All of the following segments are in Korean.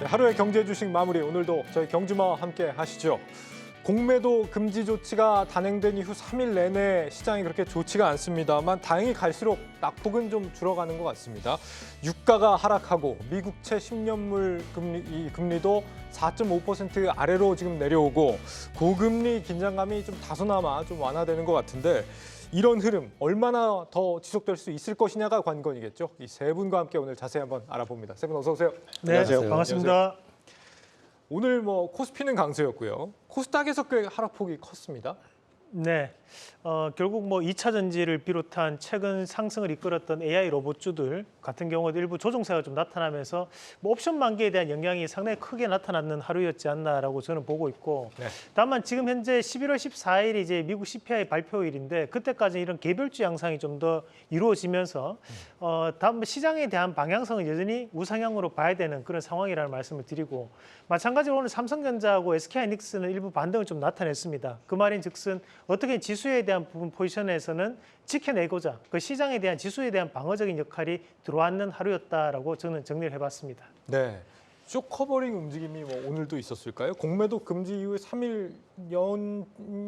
네, 하루의 경제 주식 마무리 오늘도 저희 경주마와 함께 하시죠. 공매도 금지 조치가 단행된 이후 3일 내내 시장이 그렇게 좋지가 않습니다만 다행히 갈수록 낙폭은 좀 줄어가는 것 같습니다. 유가가 하락하고 미국채 10년물 금리도 4.5% 아래로 지금 내려오고 고금리 긴장감이 좀 다소나마 좀 완화되는 것 같은데 이런 흐름 얼마나 더 지속될 수 있을 것이냐가 관건이겠죠. 이 세 분과 함께 오늘 자세히 한번 알아봅니다. 세 분 어서 오세요. 네, 안녕하세요. 반갑습니다. 안녕하세요. 오늘 코스피는 강세였고요. 코스닥에서 꽤 하락폭이 컸습니다. 네, 결국 2차 전지를 비롯한 최근 상승을 이끌었던 AI 로봇주들 같은 경우도 일부 조정세가 좀 나타나면서 옵션 만기에 대한 영향이 상당히 크게 나타나는 하루였지 않나라고 저는 보고 있고, 네. 다만 지금 현재 11월 14일이 이제 미국 CPI 발표일인데 그때까지 이런 개별주 양상이 좀 더 이루어지면서 다음 시장에 대한 방향성은 여전히 우상향으로 봐야 되는 그런 상황이라는 말씀을 드리고, 마찬가지로 오늘 삼성전자하고 SK하이닉스는 일부 반등을 좀 나타냈습니다. 그 말인즉슨 어떻게 지수에 대한 부분 포지션에서는 지켜내고자 그 시장에 대한 지수에 대한 방어적인 역할이 들어왔는 하루였다라고 저는 정리를 해봤습니다. 네. 쇼커버링 움직임이 오늘도 있었을까요? 공매도 금지 이후에 3일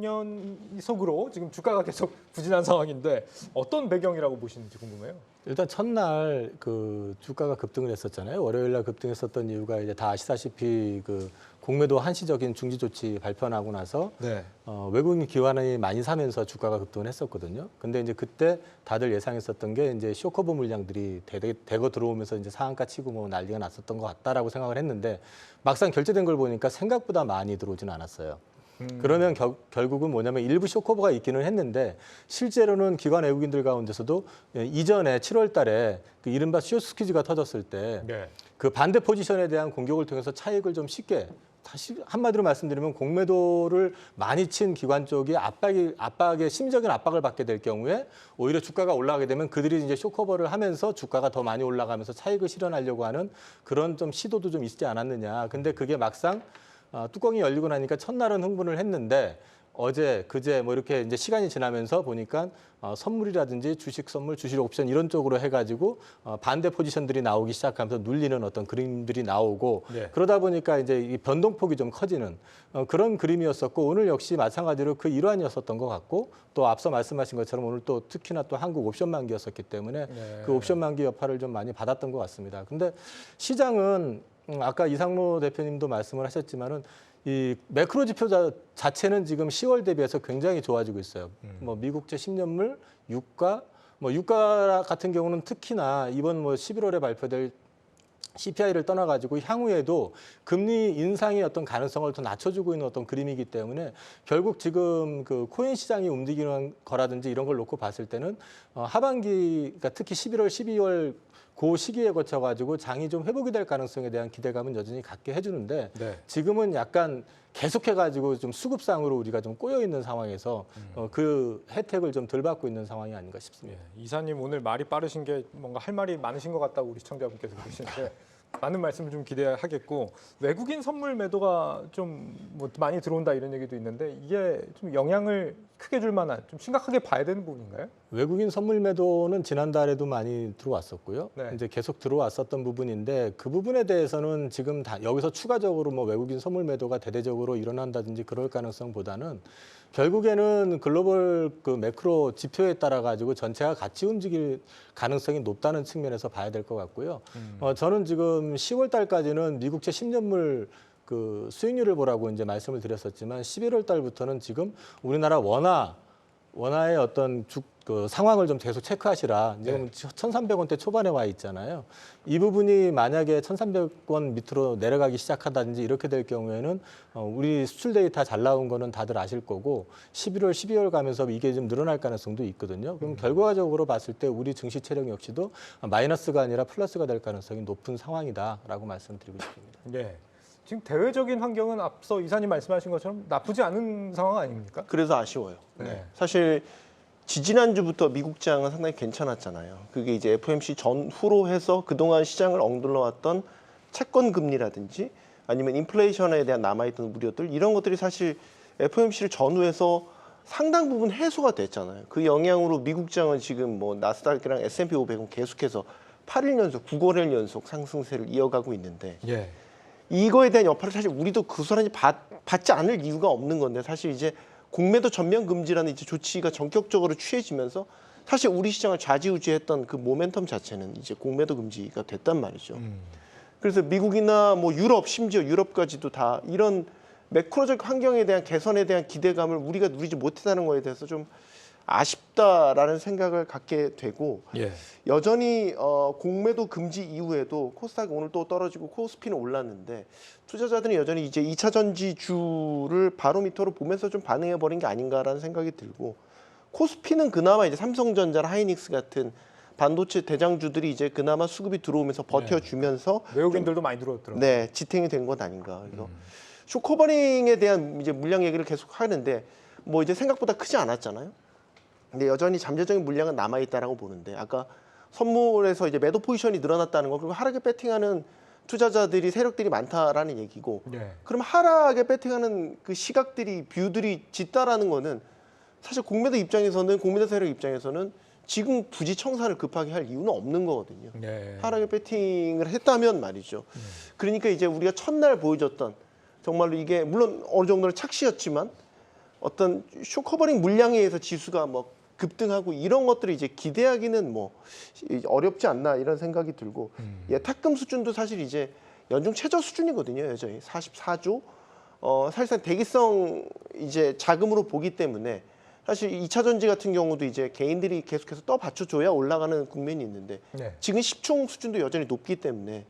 연속으로 지금 주가가 계속 부진한 상황인데 어떤 배경이라고 보시는지 궁금해요. 일단 첫날 그 주가가 급등을 했었잖아요. 월요일 날 급등했었던 이유가 이제 다 아시다시피 그 공매도 한시적인 중지 조치 발표하고 나서 네. 외국인 기관이 많이 사면서 주가가 급등을 했었거든요. 근데 이제 그때 다들 예상했었던 게 이제 쇼커버 물량들이 대거 들어오면서 이제 상한가 치고 난리가 났었던 것 같다라고 생각을 했는데 막상 결제된 걸 보니까 생각보다 많이 들어오지는 않았어요. 그러면 결국은 뭐냐면 일부 쇼커버가 있기는 했는데 실제로는 기관 외국인들 가운데서도 이전에 7월 달에 그 이른바 쇼스퀴즈가 터졌을 때 그 반대 포지션에 대한 공격을 통해서 차익을 좀 쉽게 다시 한마디로 말씀드리면 공매도를 많이 친 기관 쪽이 압박의 심리적인 압박을 받게 될 경우에 오히려 주가가 올라가게 되면 그들이 이제 쇼커버를 하면서 주가가 더 많이 올라가면서 차익을 실현하려고 하는 그런 좀 시도도 좀 있지 않았느냐. 근데 그게 막상 뚜껑이 열리고 나니까 첫날은 흥분을 했는데 어제, 그제 이렇게 이제 시간이 지나면서 보니까 선물이라든지 주식 선물, 주식 옵션 이런 쪽으로 해가지고 반대 포지션들이 나오기 시작하면서 눌리는 어떤 그림들이 나오고 네. 그러다 보니까 이제 이 변동폭이 좀 커지는 그런 그림이었었고 오늘 역시 마찬가지로 그 일환이었었던 것 같고 또 앞서 말씀하신 것처럼 오늘 또 특히나 또 한국 옵션 만기였었기 때문에 그 옵션 만기 여파를 좀 많이 받았던 것 같습니다. 근데 시장은 아까 이상로 대표님도 말씀을 하셨지만은 이 매크로 지표 자체는 지금 10월 대비해서 굉장히 좋아지고 있어요. 미국채 10년물, 유가, 유가 같은 경우는 특히나 이번 11월에 발표될 CPI를 떠나가지고 향후에도 금리 인상의 어떤 가능성을 더 낮춰주고 있는 어떤 그림이기 때문에 결국 지금 그 코인 시장이 움직이는 거라든지 이런 걸 놓고 봤을 때는 하반기, 그러니까 특히 11월, 12월 그 시기에 거쳐가지고 장이 좀 회복이 될 가능성에 대한 기대감은 여전히 갖게 해주는데 네. 지금은 약간 계속해가지고 좀 수급상으로 우리가 좀 꼬여 있는 상황에서 그 혜택을 좀 덜 받고 있는 상황이 아닌가 싶습니다. 예, 이사님 오늘 말이 빠르신 게 뭔가 할 말이 많으신 것 같다고 우리 시청자분께서 그러시는데 많은 말씀을 좀 기대하겠고 외국인 선물 매도가 좀 많이 들어온다 이런 얘기도 있는데 이게 좀 영향을 크게 줄 만한 좀 심각하게 봐야 되는 부분인가요? 외국인 선물 매도는 지난달에도 많이 들어왔었고요. 네. 이제 계속 들어왔었던 부분인데 그 부분에 대해서는 지금 여기서 추가적으로 외국인 선물 매도가 대대적으로 일어난다든지 그럴 가능성보다는 결국에는 글로벌 그 매크로 지표에 따라 가지고 전체가 같이 움직일 가능성이 높다는 측면에서 봐야 될 것 같고요. 저는 지금 10월 달까지는 미국채 10년물 그 수익률을 보라고 이제 말씀을 드렸었지만 11월 달부터는 지금 우리나라 원화의 어떤 그 상황을 좀 계속 체크하시라. 지금 1,300원대 초반에 와 있잖아요. 이 부분이 만약에 1,300원 밑으로 내려가기 시작하다든지 이렇게 될 경우에는 우리 수출 데이터 잘 나온 거는 다들 아실 거고 11월, 12월 가면서 이게 좀 늘어날 가능성도 있거든요. 그럼 결과적으로 봤을 때 우리 증시 체력 역시도 마이너스가 아니라 플러스가 될 가능성이 높은 상황이다라고 말씀드리고 싶습니다. 네. 지금 대외적인 환경은 앞서 이사님 말씀하신 것처럼 나쁘지 않은 상황 아닙니까? 그래서 아쉬워요. 네. 사실 지지난주부터 미국 장은 상당히 괜찮았잖아요. 그게 이제 FOMC 전후로 해서 그동안 시장을 엉둘러왔던 채권 금리라든지 아니면 인플레이션에 대한 남아있던 우려들 이런 것들이 사실 FOMC를 전후해서 상당 부분 해소가 됐잖아요. 그 영향으로 미국 장은 지금 나스닥이랑 S&P 500은 계속해서 8일 연속, 9거래일 연속 상승세를 이어가고 있는데 예. 이거에 대한 여파를 사실 우리도 고스란히 받지 않을 이유가 없는 건데 사실 이제 공매도 전면 금지라는 이제 조치가 전격적으로 취해지면서 사실 우리 시장을 좌지우지했던 그 모멘텀 자체는 이제 공매도 금지가 됐단 말이죠. 그래서 미국이나 뭐 유럽, 심지어 유럽까지도 다 이런 매크로적 환경에 대한 개선에 대한 기대감을 우리가 누리지 못했다는 거에 대해서 좀 아쉽다라는 생각을 갖게 되고 예. 여전히 공매도 금지 이후에도 코스닥이 오늘 또 떨어지고 코스피는 올랐는데 투자자들은 여전히 이제 2차 전지주를 바로미터로 보면서 좀 반응해 버린 게 아닌가라는 생각이 들고 코스피는 그나마 이제 삼성전자나 하이닉스 같은 반도체 대장주들이 이제 그나마 수급이 들어오면서 버텨주면서 외국인들도 많이 들어왔더라고요. 네, 지탱이 된 것 아닌가. 그래서 쇼커버링에 대한 이제 물량 얘기를 계속 하는데 뭐 이제 생각보다 크지 않았잖아요. 근데 여전히 잠재적인 물량은 남아 있다라고 보는데 아까 선물에서 이제 매도 포지션이 늘어났다는 거 그리고 하락에 배팅하는 투자자들이 세력들이 많다라는 얘기고 네. 그럼 하락에 배팅하는 그 시각들이 뷰들이 짙다라는 거는 사실 공매도 입장에서는 공매도 세력 입장에서는 지금 굳이 청산을 급하게 할 이유는 없는 거거든요. 네. 하락에 배팅을 했다면 말이죠. 그러니까 이제 우리가 첫날 보여줬던 정말로 이게 물론 어느 정도는 착시였지만 어떤 쇼커버링 물량에 의해서 지수가 뭐 급등하고 이런 것들을 이제 기대하기는 뭐 어렵지 않나 이런 생각이 들고 예탁금 수준도 사실 이제 연중 최저 수준이거든요. 여전히 44조. 사실상 대기성 이제 자금으로 보기 때문에 사실 2차 전지 같은 경우도 이제 개인들이 계속해서 떠받쳐줘야 올라가는 국면이 있는데 네. 지금 10총 수준도 여전히 높기 때문에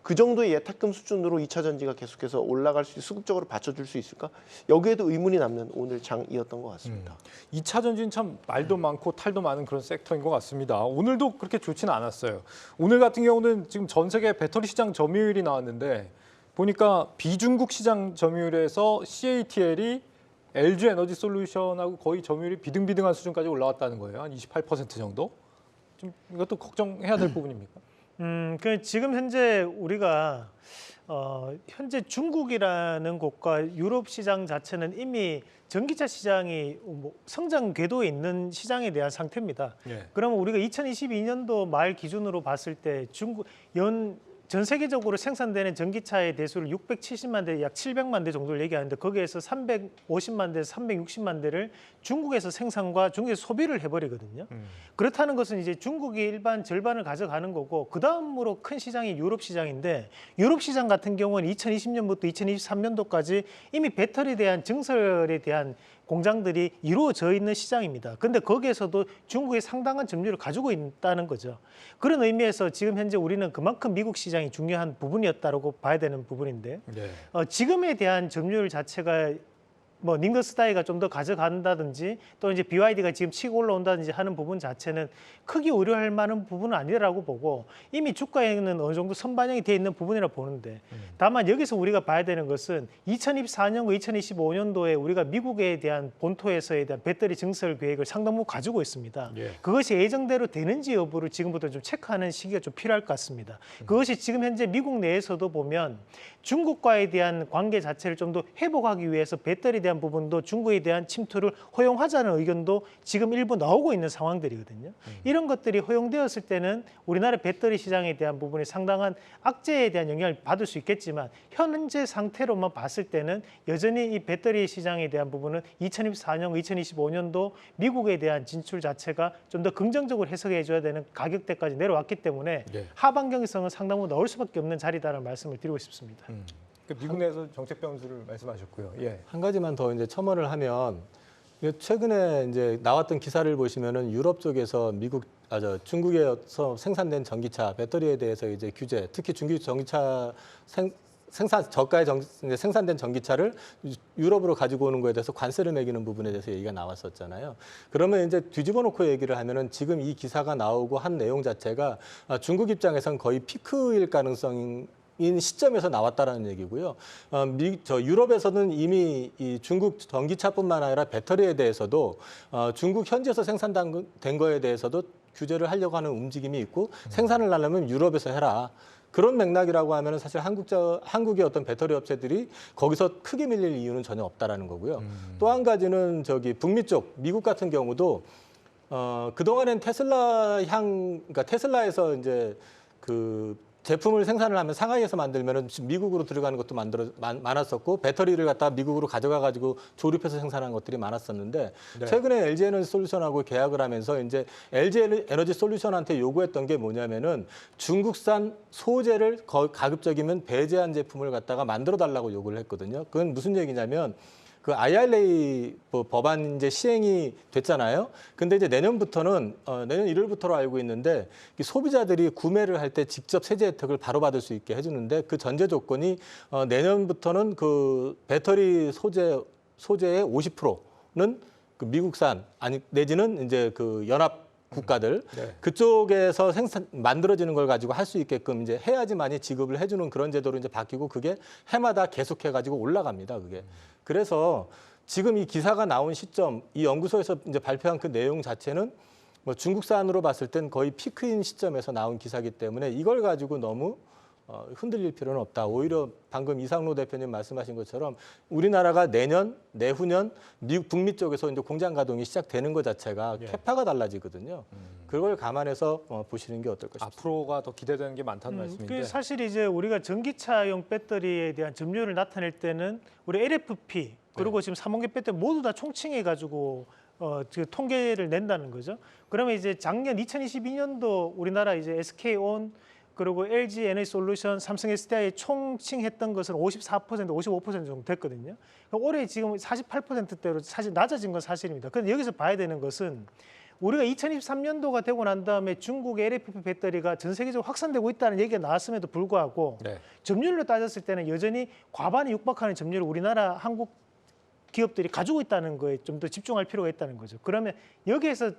그 정도의 예탁금 수준으로 2차 전지가 계속해서 올라갈 수 수급적으로 받쳐줄 수 있을까? 여기에도 의문이 남는 오늘 장이었던 것 같습니다. 2차 전지는 참 말도 많고 탈도 많은 그런 섹터인 것 같습니다. 오늘도 그렇게 좋지는 않았어요. 오늘 같은 경우는 지금 전 세계 배터리 시장 점유율이 나왔는데 보니까 비중국 시장 점유율에서 CATL이 LG 에너지 솔루션하고 거의 점유율이 비등비등한 수준까지 올라왔다는 거예요. 한 28% 정도. 좀 이것도 걱정해야 될 부분입니까? 그 지금 현재 우리가 현재 중국이라는 곳과 유럽 시장 자체는 이미 전기차 시장이 뭐 성장 궤도에 있는 시장에 대한 상태입니다. 예. 그러면 우리가 2022년도 말 기준으로 봤을 때 중국 전 세계적으로 생산되는 전기차의 대수를 670만 대, 약 700만 대 정도를 얘기하는데 거기에서 350만 대에서 360만 대를 중국에서 생산과 중국에서 소비를 해버리거든요. 그렇다는 것은 이제 중국이 일반 절반을 가져가는 거고 그 다음으로 큰 시장이 유럽 시장인데 유럽 시장 같은 경우는 2020년부터 2023년도까지 이미 배터리에 대한 증설에 대한 공장들이 이루어져 있는 시장입니다. 근데 거기에서도 중국이 상당한 점유율을 가지고 있다는 거죠. 그런 의미에서 지금 현재 우리는 그만큼 미국 시장이 중요한 부분이었다고 봐야 되는 부분인데 네. 지금에 대한 점유율 자체가 뭐 닝더스다이가 좀 더 가져간다든지 또 이제 BYD가 지금 치고 올라온다든지 하는 부분 자체는 크게 우려할 만한 부분은 아니라고 보고 이미 주가에는 어느 정도 선반영이 돼 있는 부분이라 보는데 다만 여기서 우리가 봐야 되는 것은 2024년과 2025년도에 우리가 미국에 대한 본토에서에 대한 배터리 증설 계획을 상당 부분 가지고 있습니다. 예. 그것이 예정대로 되는지 여부를 지금부터 좀 체크하는 시기가 좀 필요할 것 같습니다. 그것이 지금 현재 미국 내에서도 보면 중국과에 대한 관계 자체를 좀 더 회복하기 위해서 배터리에 대한 부분도 중국에 대한 침투를 허용하자는 의견도 지금 일부 나오고 있는 상황들이거든요. 이런 것들이 허용되었을 때는 우리나라 배터리 시장에 대한 부분이 상당한 악재에 대한 영향을 받을 수 있겠지만 현재 상태로만 봤을 때는 여전히 이 배터리 시장에 대한 부분은 2024년, 2025년도 미국에 대한 진출 자체가 좀 더 긍정적으로 해석해 줘야 되는 가격대까지 내려왔기 때문에 네. 하반 경성은 상당 부분 나올 수밖에 없는 자리다라는 말씀을 드리고 싶습니다. 그 미국 내에서 정책 변수를 말씀하셨고요. 예. 한 가지만 더 이제 첨언을 하면 최근에 이제 나왔던 기사를 보시면은 유럽 쪽에서 중국에서 생산된 전기차 배터리에 대해서 이제 규제, 특히 중국 전기차 저가의 생산된 전기차를 유럽으로 가지고 오는 거에 대해서 관세를 매기는 부분에 대해서 얘기가 나왔었잖아요. 그러면 이제 뒤집어 놓고 얘기를 하면은 지금 이 기사가 나오고 한 내용 자체가 중국 입장에선 거의 피크일 가능성인 시점에서 나왔다라는 얘기고요. 유럽에서는 이미 이 중국 전기차뿐만 아니라 배터리에 대해서도 중국 현지에서 생산된 거에 대해서도 규제를 하려고 하는 움직임이 있고 생산을 하려면 유럽에서 해라. 그런 맥락이라고 하면은 사실 한국의 어떤 배터리 업체들이 거기서 크게 밀릴 이유는 전혀 없다라는 거고요. 또 한 가지는 북미 쪽 미국 같은 경우도 그동안엔 그러니까 테슬라에서 이제 그 제품을 생산을 하면 상하이에서 만들면은 미국으로 들어가는 것도 많았었고 배터리를 갖다가 미국으로 가져가 가지고 조립해서 생산한 것들이 많았었는데 네. 최근에 LG 에너지 솔루션하고 계약을 하면서 이제 LG 에너지 솔루션한테 요구했던 게 뭐냐면은 중국산 소재를 가급적이면 배제한 제품을 갖다가 만들어 달라고 요구를 했거든요. 그건 무슨 얘기냐면 그 IRA 법안 이제 시행이 됐잖아요. 근데 이제 내년부터는 내년 1월부터로 알고 있는데 이 소비자들이 구매를 할 때 직접 세제 혜택을 바로 받을 수 있게 해주는데 그 전제 조건이 내년부터는 그 배터리 소재의 50%는 그 미국산 아니 내지는 이제 그 연합 국가들 네. 그쪽에서 만들어지는 걸 가지고 할 수 있게끔 이제 해야지만이 지급을 해주는 그런 제도로 이제 바뀌고 그게 해마다 계속해 가지고 올라갑니다. 그게 그래서 지금 이 기사가 나온 시점 이 연구소에서 이제 발표한 그 내용 자체는 뭐 중국산으로 봤을 땐 거의 피크인 시점에서 나온 기사이기 때문에 이걸 가지고 너무 흔들릴 필요는 없다. 오히려 방금 이상로 대표님 말씀하신 것처럼 우리나라가 내년, 내후년 미국 북미 쪽에서 이제 공장 가동이 시작되는 것 자체가 예. 캐파가 달라지거든요. 그걸 감안해서 보시는 게 어떨까 싶습니다. 앞으로가 더 기대되는 게 많다는 말씀인데. 그 사실 이제 우리가 전기차용 배터리에 대한 점유율을 나타낼 때는 우리 LFP 그리고 지금 삼원계 배터리 모두 다 총칭해 가지고 그 통계를 낸다는 거죠. 그러면 이제 작년 2022년도 우리나라 이제 SK온 그리고 LG 에너지 솔루션, 삼성 SDI 총칭했던 것은 54%, 55% 정도 됐거든요. 올해 지금 48%대로 사실 낮아진 건 사실입니다. 그런데 여기서 봐야 되는 것은 우리가 2023년도가 되고 난 다음에 중국의 LFP 배터리가 전 세계적으로 확산되고 있다는 얘기가 나왔음에도 불구하고 네. 점유율로 따졌을 때는 여전히 과반에 육박하는 점유율을 우리나라 한국 기업들이 가지고 있다는 거에 좀 더 집중할 필요가 있다는 거죠. 그러면 여기에서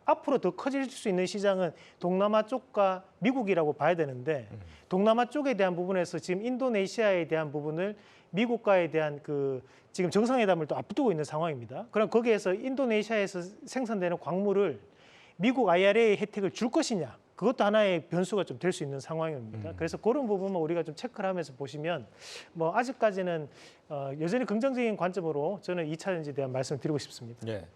앞으로 더 커질 수 있는 시장은 동남아 쪽과 미국이라고 봐야 되는데 동남아 쪽에 대한 부분에서 지금 인도네시아에 대한 부분을 미국과에 대한 그 지금 정상회담을 또 앞두고 있는 상황입니다. 그럼 거기에서 인도네시아에서 생산되는 광물을 미국 IRA 혜택을 줄 것이냐 그것도 하나의 변수가 좀 될 수 있는 상황입니다. 그래서 그런 부분만 우리가 좀 체크를 하면서 보시면 뭐 아직까지는 여전히 긍정적인 관점으로 저는 2차 전지에 대한 말씀을 드리고 싶습니다. 예.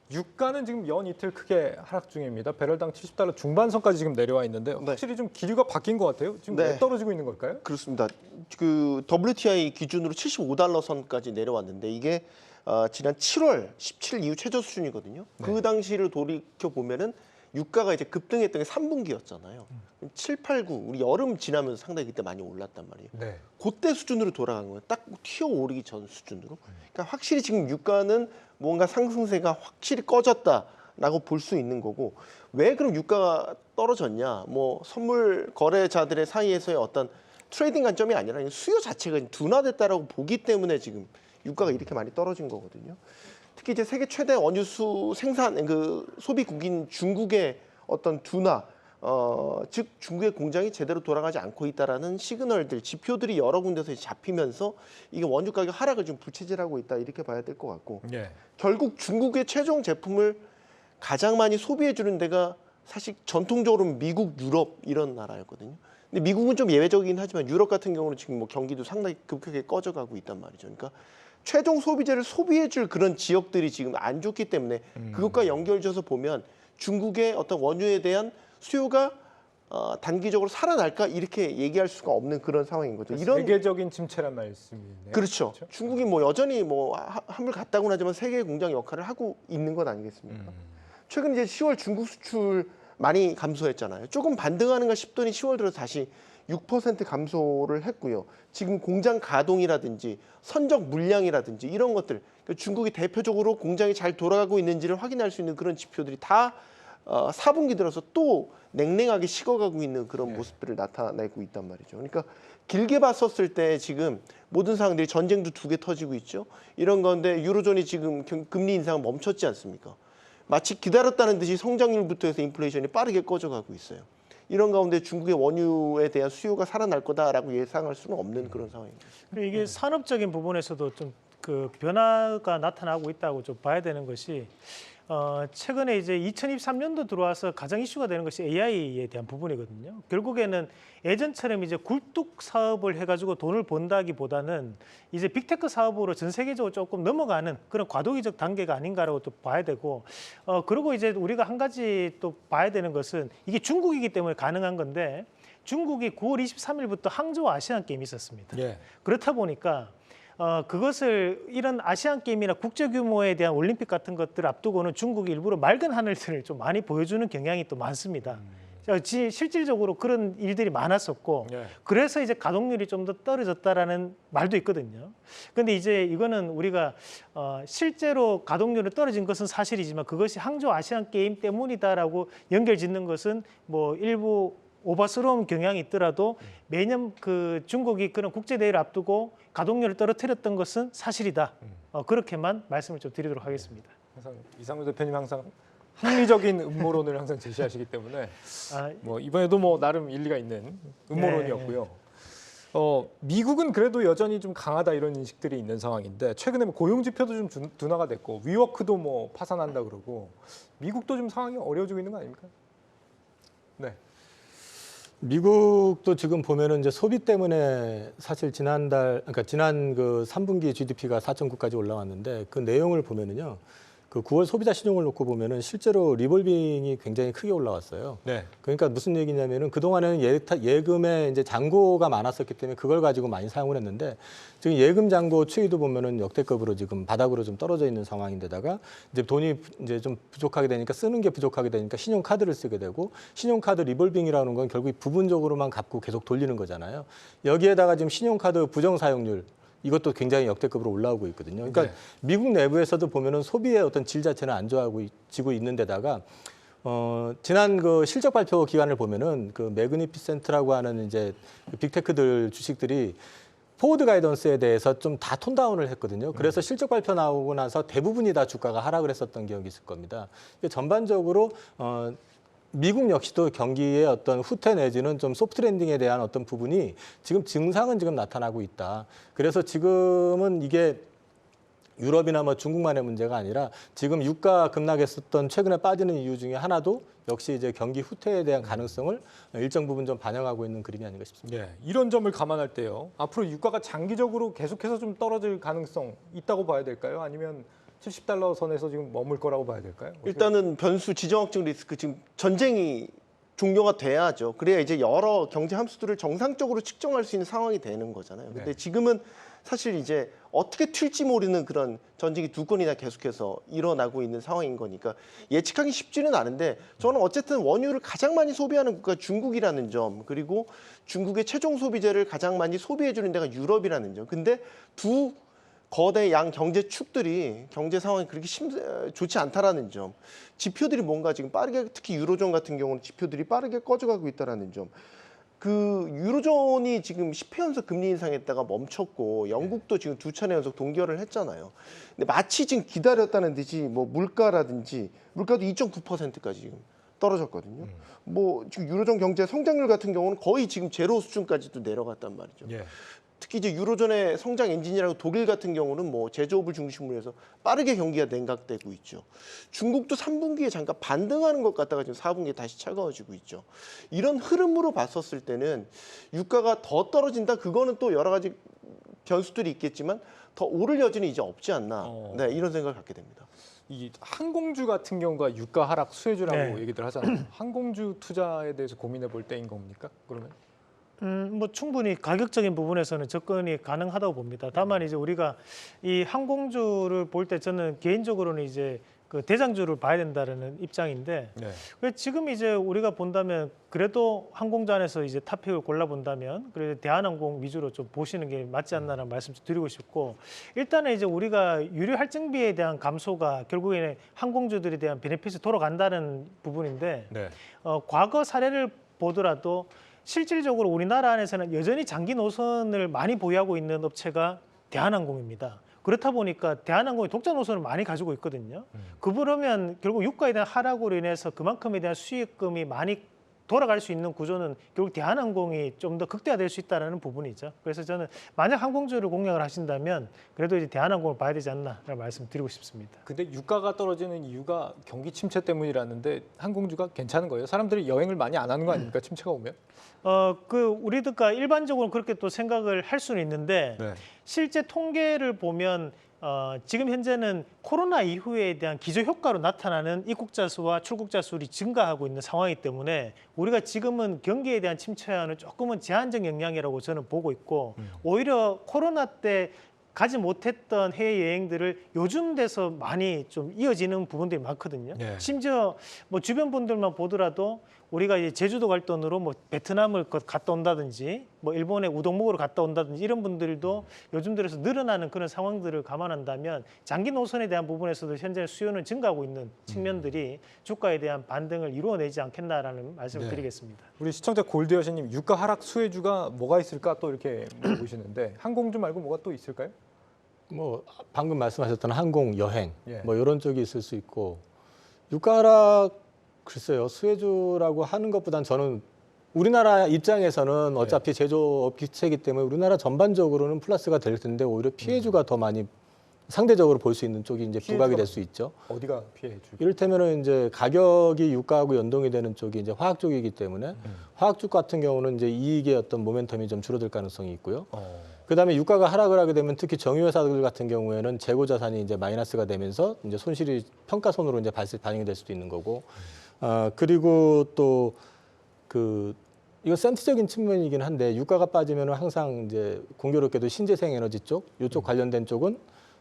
유가는 지금 연 이틀 크게 하락 중입니다. 배럴당 70달러 중반선까지 지금 내려와 있는데요. 네. 확실히 좀 기류가 바뀐 것 같아요. 지금 네. 왜 떨어지고 있는 걸까요? 그렇습니다. 그 WTI 기준으로 75달러 선까지 내려왔는데 이게 지난 7월 17 이후 최저 수준이거든요. 그 당시를 돌이켜 보면은 유가가 이제 급등했던 게 3분기였잖아요. 7, 8, 9 우리 여름 지나면서 상당히 그때 많이 올랐단 말이에요. 네. 그때 수준으로 돌아간 거예요. 딱 튀어오르기 전 수준으로. 그러니까 확실히 지금 유가는 뭔가 상승세가 확실히 꺼졌다라고 볼 수 있는 거고 왜 그럼 유가가 떨어졌냐? 뭐 선물 거래자들의 사이에서의 어떤 트레이딩 관점이 아니라 수요 자체가 둔화됐다라고 보기 때문에 지금 유가가 이렇게 많이 떨어진 거거든요. 특히 이제 세계 최대 원유수 생산 그 소비국인 중국의 어떤 둔화, 즉 중국의 공장이 제대로 돌아가지 않고 있다라는 시그널들, 지표들이 여러 군데서 잡히면서 이게 원유 가격 하락을 좀 부채질하고 있다 이렇게 봐야 될 것 같고 예. 결국 중국의 최종 제품을 가장 많이 소비해 주는 데가 사실 전통적으로는 미국, 유럽 이런 나라였거든요. 근데 미국은 좀 예외적이긴 하지만 유럽 같은 경우는 지금 뭐 경기도 상당히 급격하게 꺼져가고 있단 말이죠. 그러니까 최종 소비재를 소비해줄 그런 지역들이 지금 안 좋기 때문에 그것과 연결져서 보면 중국의 어떤 원유에 대한 수요가 단기적으로 살아날까 이렇게 얘기할 수가 없는 그런 상황인 거죠. 이런 세계적인 침체란 말씀이네요. 그렇죠. 중국이 뭐 여전히 뭐 한물 갔다고는 하지만 세계 공장 역할을 하고 있는 것 아니겠습니까? 최근 이제 10월 중국 수출 많이 감소했잖아요. 조금 반등하는가 싶더니 10월 들어서 다시 6% 감소를 했고요. 지금 공장 가동이라든지 선적 물량이라든지 이런 것들 중국이 대표적으로 공장이 잘 돌아가고 있는지를 확인할 수 있는 그런 지표들이 다 4분기 들어서 또 냉랭하게 식어가고 있는 그런 모습들을 나타내고 있단 말이죠. 그러니까 길게 봤었을 때 지금 모든 상황들이 전쟁도 2개 터지고 있죠. 이런 건데 유로존이 지금 금리 인상을 멈췄지 않습니까? 마치 기다렸다는 듯이 성장률부터 해서 인플레이션이 빠르게 꺼져가고 있어요. 이런 가운데 중국의 원유에 대한 수요가 살아날 거다라고 예상할 수는 없는 그런 상황입니다. 그리고 이게 산업적인 부분에서도 좀 그 변화가 나타나고 있다고 좀 봐야 되는 것이 최근에 이제 2023년도 들어와서 가장 이슈가 되는 것이 AI에 대한 부분이거든요. 결국에는 예전처럼 이제 굴뚝 사업을 해가지고 돈을 번다기보다는 이제 빅테크 사업으로 전 세계적으로 조금 넘어가는 그런 과도기적 단계가 아닌가라고 또 봐야 되고 그리고 이제 우리가 한 가지 또 봐야 되는 것은 이게 중국이기 때문에 가능한 건데 중국이 9월 23일부터 항저우 아시안 게임이 있었습니다. 예. 그렇다 보니까 그것을 이런 아시안 게임이나 국제 규모에 대한 올림픽 같은 것들을 앞두고는 중국이 일부러 맑은 하늘들을 좀 많이 보여주는 경향이 또 많습니다. 실질적으로 그런 일들이 많았었고 예. 그래서 이제 가동률이 좀 더 떨어졌다라는 말도 있거든요. 근데 이제 이거는 우리가 실제로 가동률이 떨어진 것은 사실이지만 그것이 항저우 아시안 게임 때문이다라고 연결짓는 것은 뭐 일부 오버스러운 경향이 있더라도 매년 그 중국이 그런 국제 대회를 앞두고 가동률을 떨어뜨렸던 것은 사실이다. 그렇게만 말씀을 좀 드리도록 하겠습니다. 항상 이상우 대표님 항상 합리적인 음모론을 항상 제시하시기 때문에 뭐 이번에도 뭐 나름 일리가 있는 음모론이었고요. 미국은 그래도 여전히 좀 강하다 이런 인식들이 있는 상황인데 최근에 뭐 고용 지표도 좀 둔화가 됐고 위워크도 뭐 파산한다 그러고 미국도 좀 상황이 어려워지고 있는 거 아닙니까? 네. 미국도 지금 보면은 이제 소비 때문에 사실 지난 그 3분기 GDP가 4.9까지 올라왔는데 그 내용을 보면은요. 그 9월 소비자 신용을 놓고 보면은 실제로 리볼빙이 굉장히 크게 올라왔어요. 네. 그러니까 무슨 얘기냐면은 그동안에는 예금에 이제 잔고가 많았었기 때문에 그걸 가지고 많이 사용을 했는데 지금 예금 잔고 추이도 보면은 역대급으로 지금 바닥으로 좀 떨어져 있는 상황인데다가 이제 돈이 이제 좀 부족하게 되니까 쓰는 게 부족하게 되니까 신용카드를 쓰게 되고 신용카드 리볼빙이라는 건 결국 부분적으로만 갚고 계속 돌리는 거잖아요. 여기에다가 지금 신용카드 부정 사용률 이것도 굉장히 역대급으로 올라오고 있거든요. 그러니까 네. 미국 내부에서도 보면은 소비의 어떤 질 자체는 안 좋아지고 있는 데다가 지난 그 실적 발표 기간을 보면은 그 매그니피센트라고 하는 이제 빅테크들 주식들이 포워드 가이던스에 대해서 좀 다 톤다운을 했거든요. 그래서 실적 발표 나오고 나서 대부분이 다 주가가 하락을 했었던 기억이 있을 겁니다. 전반적으로 미국 역시도 경기의 어떤 후퇴 내지는 좀 소프트 랜딩에 대한 어떤 부분이 지금 증상은 지금 나타나고 있다. 그래서 지금은 이게 유럽이나 뭐 중국만의 문제가 아니라 지금 유가 급락했었던 최근에 빠지는 이유 중에 하나도 역시 이제 경기 후퇴에 대한 가능성을 일정 부분 좀 반영하고 있는 그림이 아닌가 싶습니다. 예, 이런 점을 감안할 때요. 앞으로 유가가 장기적으로 계속해서 좀 떨어질 가능성 있다고 봐야 될까요? 아니면 70달러 선에서 지금 머물 거라고 봐야 될까요? 일단은 변수 지정학적 리스크 지금 전쟁이 종료가 돼야죠. 그래야 이제 여러 경제 함수들을 정상적으로 측정할 수 있는 상황이 되는 거잖아요. 근데 네. 지금은 사실 이제 어떻게 튈지 모르는 그런 전쟁이 두 건이나 계속해서 일어나고 있는 상황인 거니까 예측하기 쉽지는 않은데 저는 어쨌든 원유를 가장 많이 소비하는 국가가 중국이라는 점 그리고 중국의 최종 소비재를 가장 많이 소비해 주는 데가 유럽이라는 점. 근데 두 거대 양 경제 축들이 경제 상황이 그렇게 좋지 않다라는 점, 지표들이 뭔가 지금 빠르게 특히 유로존 같은 경우는 지표들이 빠르게 꺼져가고 있다라는 점. 그 유로존이 지금 10회 연속 금리 인상했다가 멈췄고 영국도 지금 2차례 연속 동결을 했잖아요. 근데 마치 지금 기다렸다는 듯이 뭐 물가라든지 물가도 2.9%까지 지금 떨어졌거든요. 뭐 지금 유로존 경제 성장률 같은 경우는 거의 지금 제로 수준까지도 내려갔단 말이죠. 예. 특히 이제 유로존의 성장 엔진이라고 독일 같은 경우는 뭐 제조업을 중심으로 해서 빠르게 경기가 냉각되고 있죠. 중국도 3분기에 잠깐 반등하는 것 같다가 지금 4분기에 다시 차가워지고 있죠. 이런 흐름으로 봤었을 때는 유가가 더 떨어진다. 그거는 또 여러 가지 변수들이 있겠지만 더 오를 여지는 이제 없지 않나. 네, 이런 생각을 갖게 됩니다. 이 항공주 같은 경우가 유가 하락 수혜주라고 네. 얘기들 하잖아요. 항공주 투자에 대해서 고민해 볼 때인 겁니까? 그러면? 뭐 충분히 가격적인 부분에서는 접근이 가능하다고 봅니다. 다만 이제 우리가 이 항공주를 볼 때 저는 개인적으로는 이제 그 대장주를 봐야 된다는 입장인데 네. 지금 이제 우리가 본다면 그래도 항공주 안에서 이제 탑픽을 골라본다면 그래도 대한항공 위주로 좀 보시는 게 맞지 않나라는 말씀 좀 드리고 싶고 일단은 이제 우리가 유류 할증비에 대한 감소가 결국에는 항공주들에 대한 베네핏이 돌아간다는 부분인데 네. 과거 사례를 보더라도 실질적으로 우리나라 안에서는 여전히 장기 노선을 많이 보유하고 있는 업체가 대한항공입니다. 그렇다 보니까 대한항공이 독자 노선을 많이 가지고 있거든요. 그러면 결국 유가에 대한 하락으로 인해서 그만큼에 대한 수익금이 많이 돌아갈 수 있는 구조는 결국 대한항공이 좀 더 극대화될 수 있다는 부분이죠. 그래서 저는 만약 항공주를 공략을 하신다면 그래도 이제 대한항공을 봐야 되지 않나라는 말씀 드리고 싶습니다. 근데 유가가 떨어지는 이유가 경기 침체 때문이라는데 항공주가 괜찮은 거예요? 사람들이 여행을 많이 안 하는 거 아닙니까? 침체가 오면? 우리가 일반적으로 그렇게 또 생각을 할 수는 있는데 네. 실제 통계를 보면 지금 현재는 코로나 이후에 대한 기저 효과로 나타나는 입국자 수와 출국자 수를 증가하고 있는 상황이기 때문에 우리가 지금은 경기에 대한 침체와는 조금은 제한적 영향이라고 저는 보고 있고 오히려 코로나 때 가지 못했던 해외여행들을 요즘 돼서 많이 좀 이어지는 부분들이 많거든요. 네. 심지어 뭐 주변 분들만 보더라도 우리가 이제 제주도 갈 돈으로 뭐 베트남을 갔다 온다든지 뭐 일본에 우동 먹으러 갔다 온다든지 이런 분들도 요즘 들어서 늘어나는 그런 상황들을 감안한다면 장기 노선에 대한 부분에서도 현재 수요는 증가하고 있는 측면들이 주가에 대한 반등을 이루어내지 않겠나라는 말씀을 네. 드리겠습니다. 우리 시청자 골드여신님 유가 하락 수혜주가 뭐가 있을까 또 이렇게 보시는데 항공주 말고 뭐가 또 있을까요? 뭐 방금 말씀하셨던 항공, 여행 예. 뭐 이런 쪽이 있을 수 있고 유가 하락 글쎄요 수혜주라고 하는 것보단 저는 우리나라 입장에서는 어차피 제조업 기체이기 때문에 우리나라 전반적으로는 플러스가 될 텐데 오히려 피해주가 더 많이 상대적으로 볼 수 있는 쪽이 이제 부각이 될 수 있죠. 어디가 피해주? 이를테면은 이제 가격이 유가하고 연동이 되는 쪽이 이제 화학 쪽이기 때문에 화학 쪽 같은 경우는 이제 이익의 어떤 모멘텀이 좀 줄어들 가능성이 있고요. 그다음에 유가가 하락을 하게 되면 특히 정유회사들 같은 경우에는 재고 자산이 이제 마이너스가 되면서 이제 손실이 평가손으로 이제 반영이 될 수도 있는 거고, 그리고 또 이거 센티적인 측면이긴 한데 유가가 빠지면은 항상 이제 공교롭게도 신재생 에너지 쪽, 이쪽 관련된 쪽은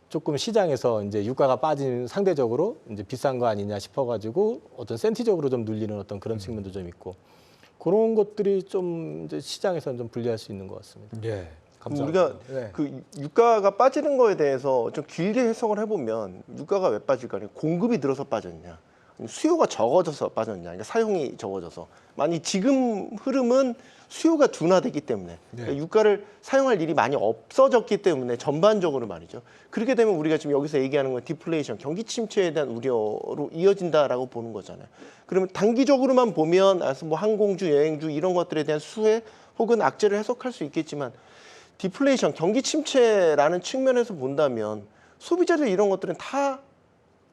조금 시장에서 이제 유가가 빠진 상대적으로 이제 비싼 거 아니냐 싶어가지고 어떤 센티적으로 좀 눌리는 어떤 그런 측면도 좀 있고 그런 것들이 좀 이제 시장에서는 좀 불리할 수 있는 것 같습니다. 예. 우리가 네. 그 유가가 빠지는 거에 대해서 좀 길게 해석을 해보면 유가가 왜 빠질까? 공급이 늘어서 빠졌냐? 수요가 적어져서 빠졌냐? 그러니까 사용이 적어져서. 만약 지금 흐름은 수요가 둔화됐기 때문에 그러니까 유가를 사용할 일이 많이 없어졌기 때문에 전반적으로 말이죠. 그렇게 되면 우리가 지금 여기서 얘기하는 건 디플레이션, 경기 침체에 대한 우려로 이어진다라고 보는 거잖아요. 그러면 단기적으로만 보면 뭐 항공주, 여행주 이런 것들에 대한 수혜 혹은 악재를 해석할 수 있겠지만 디플레이션, 경기 침체라는 측면에서 본다면 소비자들 이런 것들은 다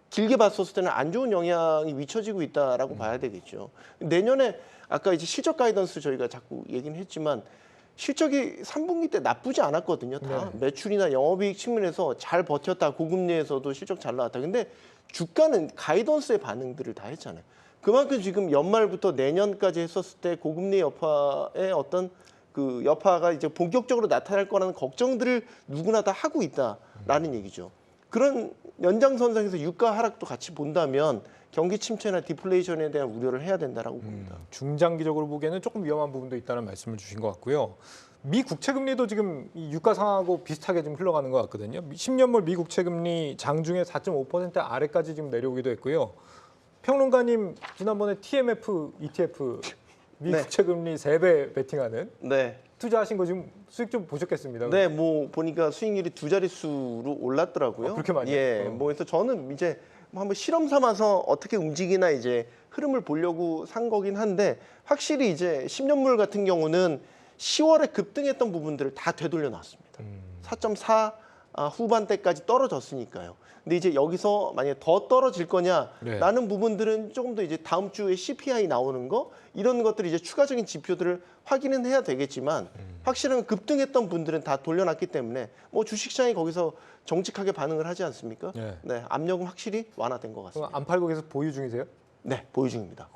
길게 봤었을 때는 안 좋은 영향이 미쳐지고 있다라고 봐야 되겠죠. 내년에 아까 이제 실적 가이던스 저희가 자꾸 얘기는 했지만 실적이 3분기 때 나쁘지 않았거든요. 다 매출이나 영업이익 측면에서 잘 버텼다. 고금리에서도 실적 잘 나왔다. 근데 주가는 가이던스의 반응들을 다 했잖아요. 그만큼 지금 연말부터 내년까지 했었을 때 고금리 여파의 어떤 그 여파가 이제 본격적으로 나타날 거라는 걱정들을 누구나 다 하고 있다라는 얘기죠. 그런 연장선상에서 유가 하락도 같이 본다면 경기 침체나 디플레이션에 대한 우려를 해야 된다라고 봅니다. 중장기적으로 보기에는 조금 위험한 부분도 있다는 말씀을 주신 것 같고요. 미 국채 금리도 지금 이 유가 상황하고 비슷하게 좀 흘러가는 것 같거든요. 10년물 미 국채 금리 장중에 4.5% 아래까지 지금 내려오기도 했고요. 평론가님 지난번에 TMF, ETF 미 네. 국채 금리 3배 베팅하는 네. 투자하신 거 지금 수익 좀 보셨겠습니다. 네, 뭐 보니까 수익률이 2자릿수로 올랐더라고요. 그렇게 많이요? 예, 뭐 그래서 저는 이제 뭐 한번 실험 삼아서 어떻게 움직이나 이제 흐름을 보려고 산 거긴 한데 확실히 이제 10년물 같은 경우는 10월에 급등했던 부분들을 다 되돌려 놨습니다. 4.4 후반대까지 떨어졌으니까요. 근데 이제 여기서 만약에 더 떨어질 거냐라는 부분들은 조금 더 이제 다음 주에 CPI 나오는 거 이런 것들이 이제 추가적인 지표들을 확인은 해야 되겠지만 확실한 급등했던 분들은 다 돌려놨기 때문에 뭐 주식시장이 거기서 정직하게 반응을 하지 않습니까? 네. 네, 압력은 확실히 완화된 것 같습니다. 그럼 안 팔고 계속 보유 중이세요? 네, 보유 중입니다.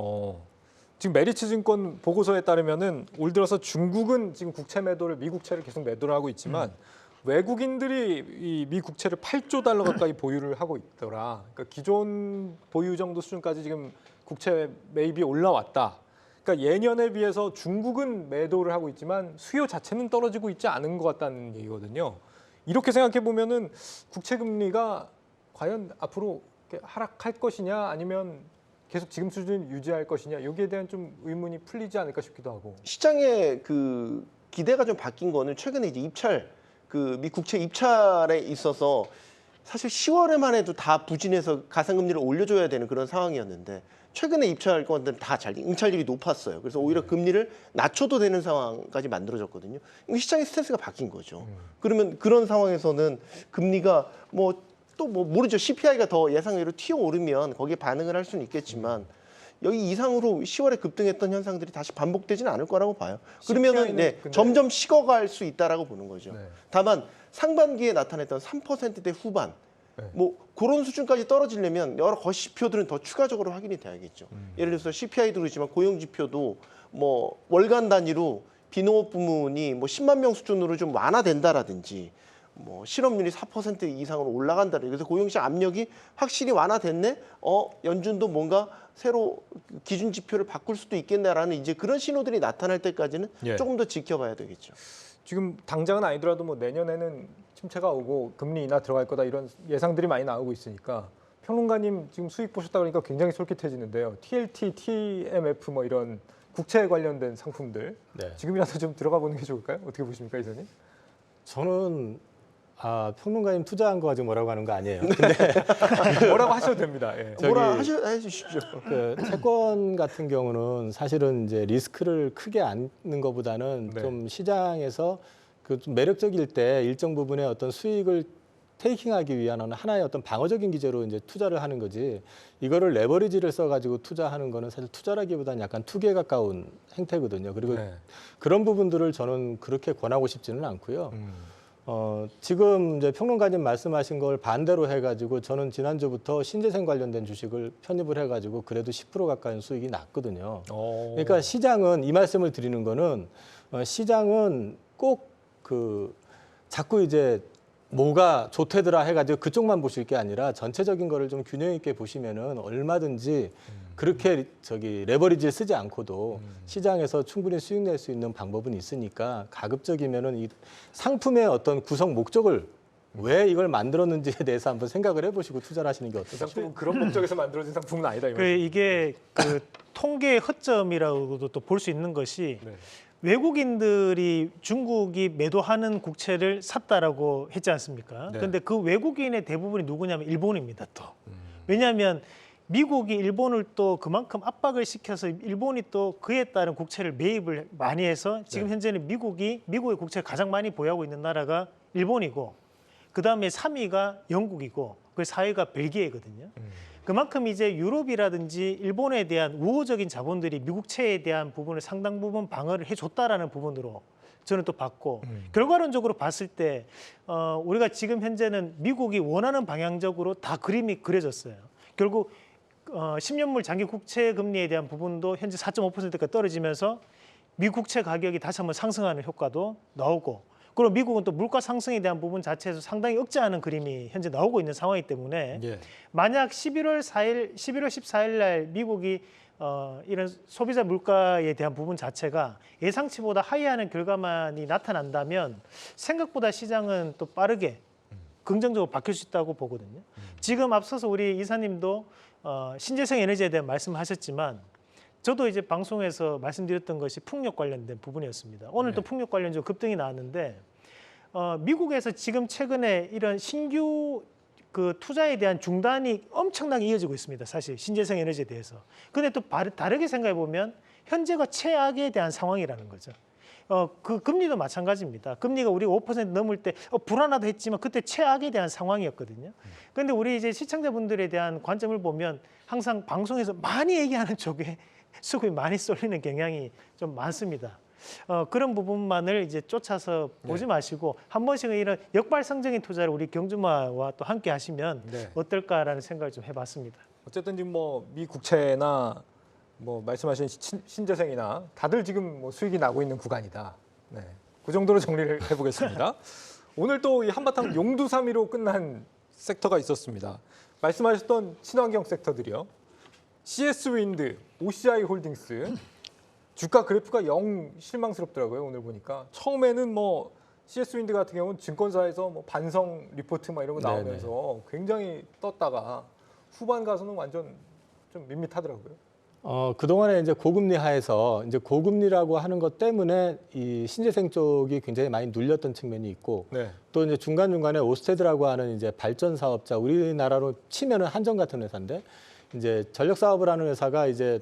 지금 메리츠 증권 보고서에 따르면은 올 들어서 중국은 지금 국채 매도를 미국채를 계속 매도를 하고 있지만 외국인들이 이 미 국채를 8조 달러 가까이 보유를 하고 있더라. 그러니까 기존 보유 정도 수준까지 지금 국채 매입이 올라왔다. 그러니까 예년에 비해서 중국은 매도를 하고 있지만 수요 자체는 떨어지고 있지 않은 것 같다는 얘기거든요. 이렇게 생각해 보면은 국채 금리가 과연 앞으로 이렇게 하락할 것이냐 아니면 계속 지금 수준을 유지할 것이냐 여기에 대한 좀 의문이 풀리지 않을까 싶기도 하고. 시장의 그 기대가 좀 바뀐 거는 최근에 이제 입찰 그 미 국채 입찰에 있어서 사실 10월에만 해도 다 부진해서 가상금리를 올려줘야 되는 그런 상황이었는데 최근에 입찰 건들은 다 잘 응찰률이 높았어요. 그래서 오히려 금리를 낮춰도 되는 상황까지 만들어졌거든요. 시장의 스탠스가 바뀐 거죠. 그러면 그런 상황에서는 금리가 뭐 또 뭐 모르죠. CPI가 더 예상외로 튀어오르면 거기에 반응을 할 수는 있겠지만 여기 이상으로 10월에 급등했던 현상들이 다시 반복되지는 않을 거라고 봐요. 그러면은 CPI 는 근데- 점점 식어갈 수 있다라고 보는 거죠. 네. 다만 상반기에 나타냈던 3%대 후반 네. 뭐 그런 수준까지 떨어지려면 여러 거시지표들은 더 추가적으로 확인이 돼야겠죠. 예를 들어서 CPI도 그렇지만 고용지표도 뭐 월간 단위로 비농업 부문이 뭐 10만 명 수준으로 좀 완화된다라든지 뭐 실업률이 4% 이상으로 올라간다. 그래서 고용시장 압력이 확실히 완화됐네. 연준도 뭔가 새로 기준 지표를 바꿀 수도 있겠네라는 이제 그런 신호들이 나타날 때까지는 예. 조금 더 지켜봐야 되겠죠. 지금 당장은 아니더라도 뭐 내년에는 침체가 오고 금리 인하 들어갈 거다 이런 예상들이 많이 나오고 있으니까 평론가님 지금 수익 보셨다 그러니까 굉장히 솔깃해지는데요. TLT, TMF 뭐 이런 국채 관련된 상품들 네. 지금이라도 좀 들어가 보는 게 좋을까요? 어떻게 보십니까, 이사님? 저는 평론가님 투자한 거 가지고 뭐라고 하는 거 아니에요. 근데 뭐라고 하셔도 됩니다. 예. 뭐라 해주십시오. 그 채권 같은 경우는 사실은 이제 리스크를 크게 안는 것보다는 네. 좀 시장에서 그 좀 매력적일 때 일정 부분의 어떤 수익을 테이킹하기 위한 하나의 어떤 방어적인 기제로 이제 투자를 하는 거지. 이거를 레버리지를 써가지고 투자하는 거는 사실 투자라기보다는 약간 투기에 가까운 행태거든요. 그리고 네. 그런 부분들을 저는 그렇게 권하고 싶지는 않고요. 음. 지금 이제 평론가님 말씀하신 걸 반대로 해가지고 저는 지난주부터 신재생 관련된 주식을 편입을 해가지고 그래도 10% 가까이 수익이 났거든요. 그러니까 시장은 이 말씀을 드리는 거는 시장은 꼭 자꾸 이제 뭐가 좋대더라 해가지고 그쪽만 보실 게 아니라 전체적인 거를 좀 균형 있게 보시면은 얼마든지 그렇게 레버리지를 쓰지 않고도 시장에서 충분히 수익 낼 수 있는 방법은 있으니까 가급적이면은 이 상품의 어떤 구성 목적을 왜 이걸 만들었는지에 대해서 한번 생각을 해보시고 투자를 하시는 게 이 어떠세요? 상품은 그런 목적에서 만들어진 상품은 아니다. 이 그 말씀. 이게 그 통계의 허점이라고도 또 볼 수 있는 것이 네. 외국인들이 중국이 매도하는 국채를 샀다라고 했지 않습니까? 네. 그런데 그 외국인의 대부분이 누구냐면 일본입니다. 또 왜냐하면 미국이 일본을 또 그만큼 압박을 시켜서 일본이 또 그에 따른 국채를 매입을 많이 해서 지금 네. 현재는 미국의 국채를 가장 많이 보유하고 있는 나라가 일본이고 그 다음에 3위가 영국이고 그 4위가 벨기에거든요. 그만큼 이제 유럽이라든지 일본에 대한 우호적인 자본들이 미국채에 대한 부분을 상당 부분 방어를 해줬다라는 부분으로 저는 또 봤고 결과론적으로 봤을 때 우리가 지금 현재는 미국이 원하는 방향적으로 다 그림이 그려졌어요. 결국 10년물 장기 국채 금리에 대한 부분도 현재 4.5%까지 떨어지면서 미국 국채 가격이 다시 한번 상승하는 효과도 나오고 그리고 미국은 또 물가 상승에 대한 부분 자체에서 상당히 억제하는 그림이 현재 나오고 있는 상황이기 때문에 예. 만약 11월 14일 날 미국이 이런 소비자 물가에 대한 부분 자체가 예상치보다 하이하는 결과만이 나타난다면 생각보다 시장은 또 빠르게 긍정적으로 바뀔 수 있다고 보거든요. 지금 앞서서 우리 이사님도 신재생 에너지에 대한 말씀하셨지만 저도 이제 방송에서 말씀드렸던 것이 풍력 관련된 부분이었습니다. 오늘 또 풍력 관련적으로 급등이 나왔는데 미국에서 지금 최근에 이런 신규 그 투자에 대한 중단이 엄청나게 이어지고 있습니다. 사실 신재생 에너지에 대해서. 근데 또 다르게 생각해 보면 현재가 최악에 대한 상황이라는 거죠. 그 금리도 마찬가지입니다. 금리가 우리가 5% 넘을 때 불안하다 했지만 그때 최악에 대한 상황이었거든요. 그런데 우리 이제 시청자분들에 대한 관점을 보면 항상 방송에서 많이 얘기하는 쪽에 수급이 많이 쏠리는 경향이 좀 많습니다. 그런 부분만을 이제 쫓아서 보지 마시고 한 번씩은 이런 역발상적인 투자를 우리 경주마와 또 함께 하시면 네. 어떨까라는 생각을 좀 해봤습니다. 어쨌든 지금 뭐 미 국채나 뭐 말씀하신 신재생이나 다들 지금 뭐 수익이 나고 있는 구간이다. 네. 그 정도로 정리를 해보겠습니다. 오늘 또 이 한바탕 용두사미로 끝난 섹터가 있었습니다. 말씀하셨던 친환경 섹터들이요. CS 윈드, OCI 홀딩스 주가 그래프가 영 실망스럽더라고요. 오늘 보니까 처음에는 뭐 CS 윈드 같은 경우는 증권사에서 뭐 반성 리포트 막 이런 거 나오면서 굉장히 떴다가 후반 가서는 완전 좀 밋밋하더라고요. 그동안에 이제 고금리 하에서 이제 고금리라고 하는 것 때문에 이 신재생 쪽이 굉장히 많이 눌렸던 측면이 있고 네. 또 이제 중간중간에 오스테드라고 하는 이제 발전 사업자 우리나라로 치면은 한전 같은 회사인데 이제 전력 사업을 하는 회사가 이제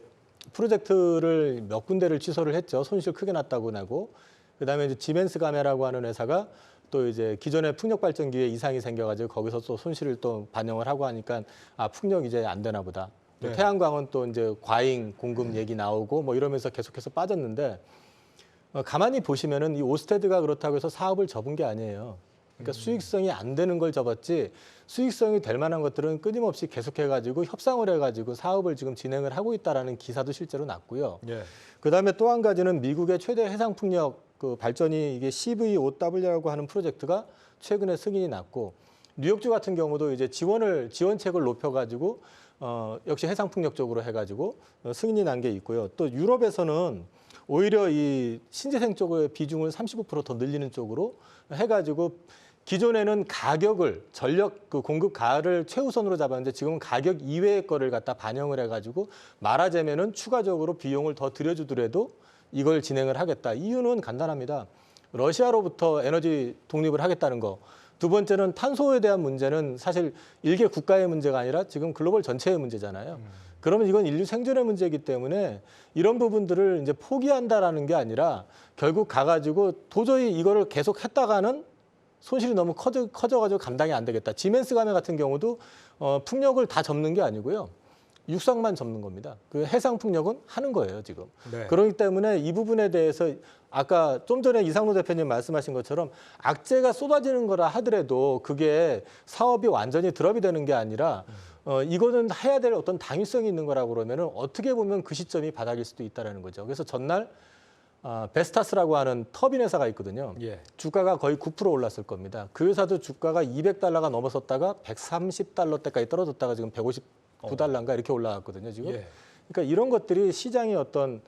프로젝트를 몇 군데를 취소를 했죠. 손실 크게 났다고 내고 그다음에 이제 지멘스 가메라고 하는 회사가 또 이제 기존의 풍력 발전기에 이상이 생겨가지고 거기서 또 손실을 또 반영을 하고 하니까 풍력 이제 안 되나 보다. 또 네. 태양광은 또 이제 과잉 공급 얘기 나오고 뭐 이러면서 계속해서 빠졌는데 가만히 보시면은 이 오스테드가 그렇다고 해서 사업을 접은 게 아니에요. 그러니까 수익성이 안 되는 걸 접었지 수익성이 될 만한 것들은 끊임없이 계속해가지고 협상을 해가지고 사업을 지금 진행을 하고 있다라는 기사도 실제로 났고요. 예. 그다음에 또 한 가지는 미국의 최대 해상풍력 그 발전이 이게 CVOW라고 하는 프로젝트가 최근에 승인이 났고 뉴욕주 같은 경우도 이제 지원책을 높여가지고 역시 해상풍력 쪽으로 해가지고 승인이 난 게 있고요. 또 유럽에서는 오히려 이 신재생 쪽의 비중을 35% 더 늘리는 쪽으로 해가지고 기존에는 가격을 전력 그 공급 가를 최우선으로 잡았는데 지금은 가격 이외의 거를 갖다 반영을 해가지고 말하자면은 추가적으로 비용을 더 들여주더라도 이걸 진행을 하겠다. 이유는 간단합니다. 러시아로부터 에너지 독립을 하겠다는 거. 두 번째는 탄소에 대한 문제는 사실 일개 국가의 문제가 아니라 지금 글로벌 전체의 문제잖아요. 그러면 이건 인류 생존의 문제이기 때문에 이런 부분들을 이제 포기한다라는 게 아니라 결국 가가지고 도저히 이거를 계속 했다가는 손실이 너무 커져가지고 감당이 안 되겠다. 지멘스 가메 같은 경우도 풍력을 다 접는 게 아니고요. 육상만 접는 겁니다. 그 해상 풍력은 하는 거예요, 지금. 네. 그렇기 때문에 이 부분에 대해서 아까 좀 전에 이상로 대표님 말씀하신 것처럼 악재가 쏟아지는 거라 하더라도 그게 사업이 완전히 드롭이 되는 게 아니라 이거는 해야 될 어떤 당위성이 있는 거라고 그러면은 어떻게 보면 그 시점이 바닥일 수도 있다라는 거죠. 그래서 전날 베스타스라고 하는 터빈 회사가 있거든요. 예. 주가가 거의 9% 올랐을 겁니다. 그 회사도 주가가 200달러가 넘어섰다가 130달러대까지 떨어졌다가 지금 159달러인가 이렇게 올라갔거든요. 지금. 예. 그러니까 이런 것들이 시장의 어떤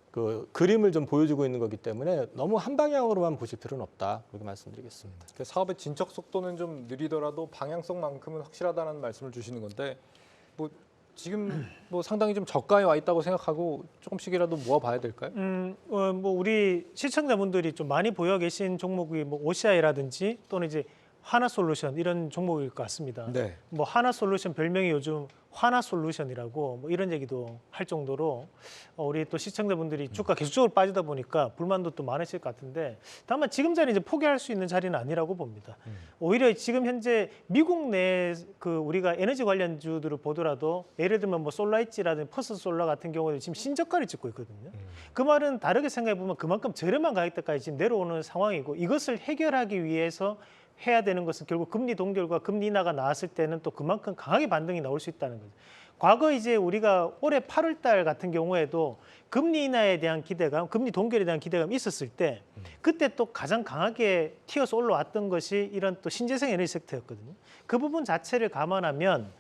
그 그림을 좀 보여주고 있는 거기 때문에 너무 한 방향으로만 보실 필요는 없다. 그렇게 말씀드리겠습니다. 그 사업의 진척 속도는 좀 느리더라도 방향성만큼은 확실하다는 말씀을 주시는 건데 뭐 지금 뭐 상당히 좀 저가에 와 있다고 생각하고 조금씩이라도 모아봐야 될까요? 뭐 우리 시청자분들이 좀 많이 보여 계신 종목이 뭐 OCI라든지 또는 이제 하나솔루션 이런 종목일 것 같습니다. 네. 뭐 하나솔루션 별명이 요즘 화나솔루션이라고 뭐 이런 얘기도 할 정도로 우리 또 시청자분들이 주가 계속적으로 빠지다 보니까 불만도 또 많으실 것 같은데 다만 지금 자리 이제 포기할 수 있는 자리는 아니라고 봅니다. 오히려 지금 현재 미국 내 그 우리가 에너지 관련주들을 보더라도 예를 들면 뭐 솔라이치라든지 퍼스솔라 같은 경우는 지금 신저가를 찍고 있거든요. 그 말은 다르게 생각해 보면 그만큼 저렴한 가격대까지 지금 내려오는 상황이고 이것을 해결하기 위해서 해야 되는 것은 결국 금리 동결과 금리 인하가 나왔을 때는 또 그만큼 강하게 반등이 나올 수 있다는 거죠. 과거 이제 우리가 올해 8월 달 같은 경우에도 금리 인하에 대한 기대감, 금리 동결에 대한 기대감이 있었을 때 그때 또 가장 강하게 튀어서 올라왔던 것이 이런 또 신재생 에너지 섹터였거든요. 그 부분 자체를 감안하면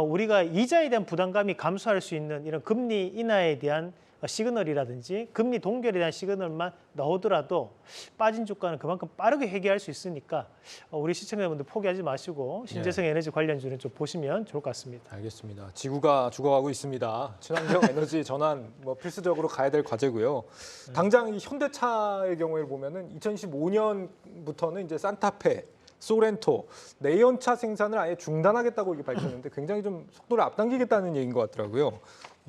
우리가 이자에 대한 부담감이 감소할 수 있는 이런 금리 인하에 대한 시그널이라든지 금리 동결에 대한 시그널만 나오더라도 빠진 주가는 그만큼 빠르게 회귀할 수 있으니까 우리 시청자분들 포기하지 마시고 신재생 에너지 관련주는 좀 보시면 좋을 것 같습니다. 알겠습니다. 지구가 죽어가고 있습니다. 친환경 에너지 전환 뭐 필수적으로 가야 될 과제고요. 당장 이 현대차의 경우에 보면은 2015년부터는 이제 산타페, 소렌토, 내연차 생산을 아예 중단하겠다고 이렇게 밝혔는데 굉장히 좀 속도를 앞당기겠다는 얘기인 것 같더라고요.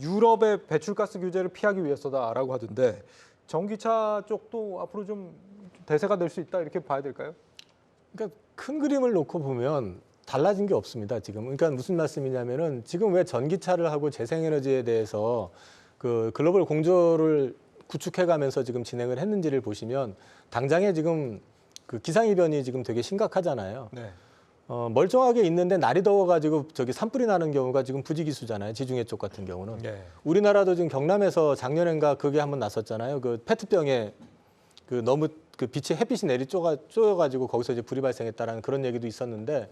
유럽의 배출가스 규제를 피하기 위해서다라고 하던데 전기차 쪽도 앞으로 좀 대세가 될 수 있다 이렇게 봐야 될까요? 그러니까 큰 그림을 놓고 보면 달라진 게 없습니다. 지금. 그러니까 무슨 말씀이냐면은 지금 왜 전기차를 하고 재생에너지에 대해서 그 글로벌 공조를 구축해가면서 지금 진행을 했는지를 보시면 당장에 지금 그 기상이변이 지금 되게 심각하잖아요. 네. 멀쩡하게 있는데 날이 더워가지고 저기 산불이 나는 경우가 지금 부지기수잖아요. 지중해 쪽 같은 경우는. 네. 우리나라도 지금 경남에서 작년엔가 그게 한번 났었잖아요. 그 페트병에 그 너무 그 빛이 햇빛이 쪼여가지고 거기서 이제 불이 발생했다라는 그런 얘기도 있었는데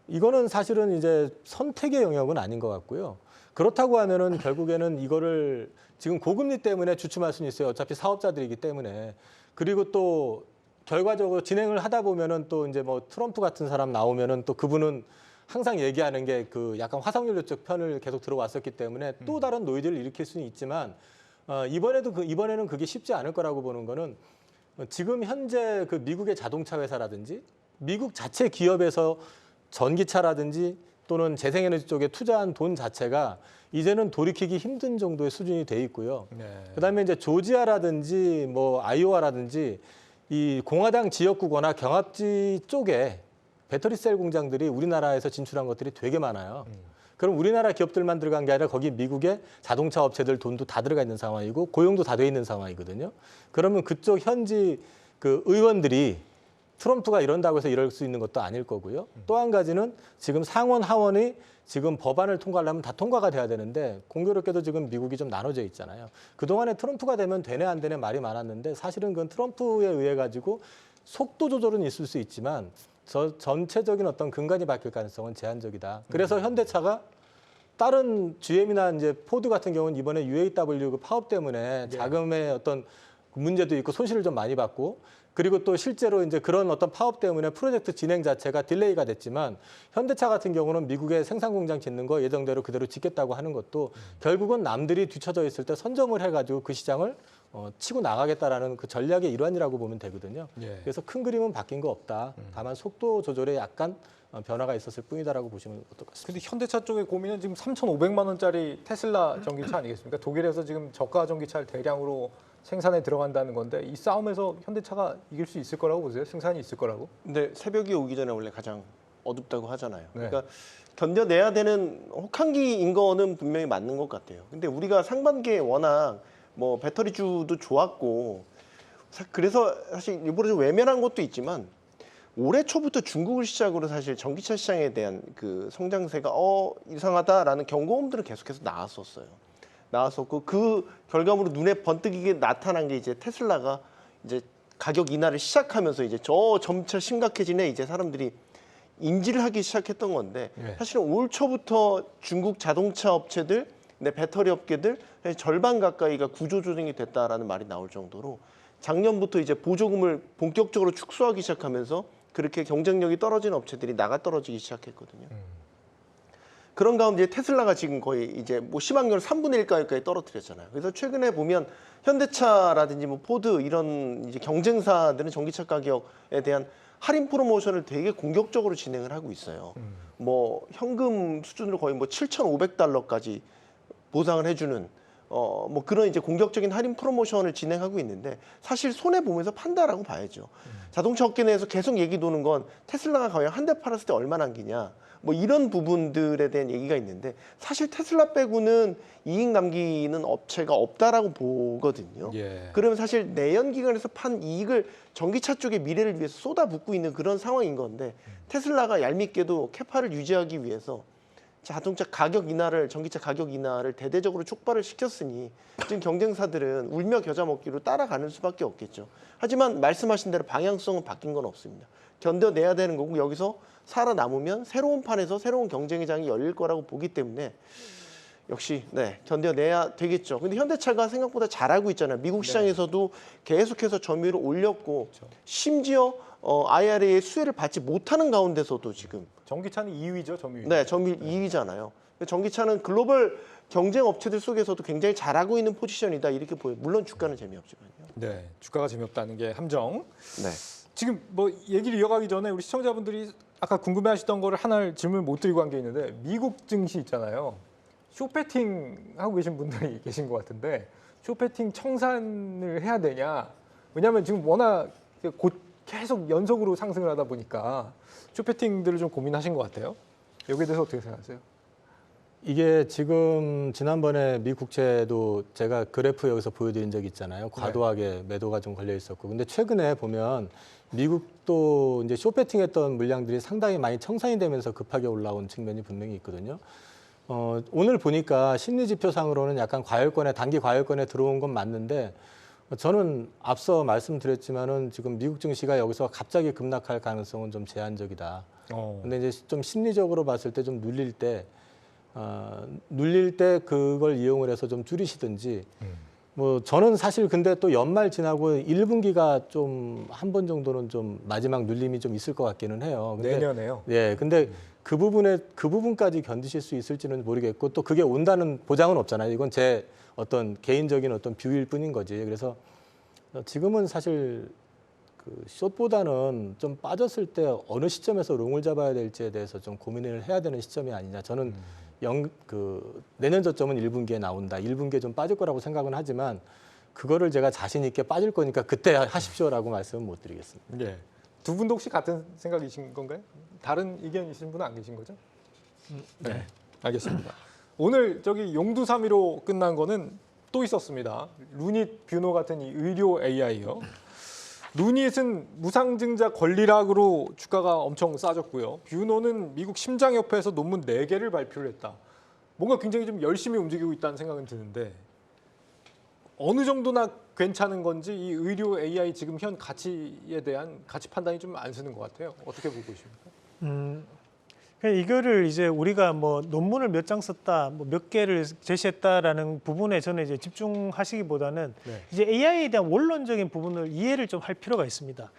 이거는 사실은 이제 선택의 영역은 아닌 것 같고요. 그렇다고 하면은 결국에는 이거를 지금 고금리 때문에 주춤할 수는 있어요. 어차피 사업자들이기 때문에. 그리고 또 결과적으로 진행을 하다 보면은 또 이제 뭐 트럼프 같은 사람 나오면은 또 그분은 항상 얘기하는 게 그 약간 화석연료 쪽 편을 계속 들어왔었기 때문에 또 다른 노이즈를 일으킬 수는 있지만 이번에는 그게 쉽지 않을 거라고 보는 거는 지금 현재 그 미국의 자동차 회사라든지 미국 자체 기업에서 전기차라든지 또는 재생에너지 쪽에 투자한 돈 자체가 이제는 돌이키기 힘든 정도의 수준이 돼 있고요. 네. 그다음에 이제 조지아라든지 뭐 아이오와라든지 이 공화당 지역구거나 경합지 쪽에 배터리 셀 공장들이 우리나라에서 진출한 것들이 되게 많아요. 그럼 우리나라 기업들만 들어간 게 아니라 거기 미국의 자동차 업체들 돈도 다 들어가 있는 상황이고 고용도 다 돼 있는 상황이거든요. 그러면 그쪽 현지 그 의원들이 트럼프가 이런다고 해서 이럴 수 있는 것도 아닐 거고요. 또 한 가지는 지금 상원 하원이 지금 법안을 통과하려면 다 통과가 돼야 되는데 공교롭게도 지금 미국이 좀 나눠져 있잖아요. 그동안에 트럼프가 되면 되네 안 되네 말이 많았는데 사실은 그건 트럼프에 의해 가지고 속도 조절은 있을 수 있지만 전체적인 어떤 근간이 바뀔 가능성은 제한적이다. 그래서 현대차가 다른 GM이나 이제 포드 같은 경우는 이번에 UAW 그 파업 때문에 자금의 어떤 문제도 있고 손실을 좀 많이 받고 그리고 또 실제로 이제 그런 어떤 파업 때문에 프로젝트 진행 자체가 딜레이가 됐지만 현대차 같은 경우는 미국에 생산 공장 짓는 거 예정대로 그대로 짓겠다고 하는 것도 결국은 남들이 뒤처져 있을 때 선점을 해가지고 그 시장을 치고 나가겠다라는 그 전략의 일환이라고 보면 되거든요. 그래서 큰 그림은 바뀐 거 없다. 다만 속도 조절에 약간 변화가 있었을 뿐이다라고 보시면 어떨 것 같습니다. 근데 현대차 쪽의 고민은 지금 3,500만 원짜리 테슬라 전기차 아니겠습니까? 독일에서 지금 저가 전기차를 대량으로 생산에 들어간다는 건데 이 싸움에서 현대차가 이길 수 있을 거라고 보세요? 생산이 있을 거라고? 근데 새벽이 오기 전에 원래 가장 어둡다고 하잖아요. 네. 그러니까 견뎌내야 되는 혹한기인 거는 분명히 맞는 것 같아요. 근데 우리가 상반기에 워낙 뭐 배터리주도 좋았고 그래서 사실 일부러 좀 외면한 것도 있지만 올해 초부터 중국을 시작으로 사실 전기차 시장에 대한 그 성장세가 이상하다라는 경고음들은 계속해서 나왔었고 그 결과물로 눈에 번뜩이게 나타난 게 이제 테슬라가 이제 가격 인하를 시작하면서 이제 점차 심각해지네 이제 사람들이 인지를 하기 시작했던 건데 사실은 올 초부터 중국 자동차 업체들, 배터리 업계들 절반 가까이가 구조조정이 됐다라는 말이 나올 정도로 작년부터 이제 보조금을 본격적으로 축소하기 시작하면서 그렇게 경쟁력이 떨어진 업체들이 나가 떨어지기 시작했거든요. 그런 가운데 테슬라가 지금 거의 이제 뭐 시황률 3분의 1가까지 떨어뜨렸잖아요. 그래서 최근에 보면 현대차라든지 뭐 포드 이런 이제 경쟁사들은 전기차 가격에 대한 할인 프로모션을 되게 공격적으로 진행을 하고 있어요. 뭐 현금 수준으로 거의 뭐 7,500달러까지 보상을 해주는 뭐 그런 이제 공격적인 할인 프로모션을 진행하고 있는데 사실 손해 보면서 판다라고 봐야죠. 자동차 업계 내에서 계속 얘기 도는 건 테슬라가 과연 한 대 팔았을 때 얼마 남기냐. 뭐 이런 부분들에 대한 얘기가 있는데 사실 테슬라 빼고는 이익 남기는 업체가 없다라고 보거든요. 그러면 사실 내연기관에서 판 이익을 전기차 쪽의 미래를 위해서 쏟아붓고 있는 그런 상황인 건데 테슬라가 얄밉게도 캐파를 유지하기 위해서 자동차 가격 인하를 전기차 가격 인하를 대대적으로 촉발을 시켰으니 지금 경쟁사들은 울며 겨자 먹기로 따라가는 수밖에 없겠죠. 하지만 말씀하신 대로 방향성은 바뀐 건 없습니다. 견뎌내야 되는 거고 여기서 살아남으면 새로운 판에서 새로운 경쟁의 장이 열릴 거라고 보기 때문에 역시 견뎌내야 되겠죠. 근데 현대차가 생각보다 잘하고 있잖아요. 미국 시장에서도 계속해서 점유율을 올렸고 심지어 IRA의 수혜를 받지 못하는 가운데서도 지금 전기차는 2위죠, 점유율. 네, 점유율 2위잖아요. 전기차는 글로벌 경쟁 업체들 속에서도 굉장히 잘하고 있는 포지션이다 이렇게 보여요. 물론 주가는 재미없지만요. 네, 주가가 재미없다는 게 함정. 네. 지금 뭐 얘기를 이어가기 전에 우리 시청자분들이 아까 궁금해하시던 거를 하나 질문 못 드리고 한 게 있는데 미국 증시 있잖아요. 쇼패팅 하고 계신 분들이 계신 것 같은데 쇼패팅 청산을 해야 되냐? 왜냐하면 지금 워낙 곧 계속 연속으로 상승을 하다 보니까 쇼패팅들을 좀 고민하신 것 같아요. 여기에 대해서 어떻게 생각하세요? 이게 지금 지난번에 미 국채도 제가 그래프 여기서 보여드린 적이 있잖아요. 과도하게 매도가 좀 걸려 있었고. 근데 최근에 보면 미국도 이제 쇼패팅했던 물량들이 상당히 많이 청산이 되면서 급하게 올라온 측면이 분명히 있거든요. 오늘 보니까 심리 지표상으로는 약간 과열권에 단기 과열권에 들어온 건 맞는데 저는 앞서 말씀드렸지만은 지금 미국 증시가 여기서 갑자기 급락할 가능성은 좀 제한적이다. 근데 이제 좀 심리적으로 봤을 때 좀 눌릴 때 그걸 이용을 해서 좀 줄이시든지 뭐 저는 사실 근데 또 연말 지나고 1분기가 좀 한 번 정도는 좀 마지막 눌림이 좀 있을 것 같기는 해요. 근데, 내년에요? 예, 근데 그 부분까지 견디실 수 있을지는 모르겠고 또 그게 온다는 보장은 없잖아요. 이건 제 어떤 개인적인 어떤 뷰일 뿐인 거지. 그래서 지금은 사실 그 숏보다는 좀 빠졌을 때 어느 시점에서 롱을 잡아야 될지에 대해서 좀 고민을 해야 되는 시점이 아니냐. 저는 내년 저점은 1분기에 나온다. 1분기에 좀 빠질 거라고 생각은 하지만 그거를 제가 자신 있게 빠질 거니까 그때 하십시오라고 말씀은 못 드리겠습니다. 네. 두 분도 혹시 같은 생각이신 건가요? 다른 의견이신 분은 안 계신 거죠? 네. 알겠습니다. 오늘 저기 용두사미로 끝난 거는 또 있었습니다. 루닛, 뷰노 같은 이 의료 AI요. 루닛은 무상증자 권리락으로 주가가 엄청 싸졌고요. 뷰노는 미국 심장협회에서 논문 4개를 발표를 했다. 뭔가 굉장히 좀 열심히 움직이고 있다는 생각은 드는데 어느 정도나 괜찮은 건지 이 의료 AI 지금 현 가치에 대한 가치 판단이 좀 안 서는 것 같아요. 어떻게 보고 계십니까? 이거를 이제 우리가 뭐 논문을 몇 장 썼다, 뭐 몇 개를 제시했다라는 부분에 저는 이제 집중하시기보다는 네. 이제 AI에 대한 원론적인 부분을 이해를 좀 할 필요가 있습니다.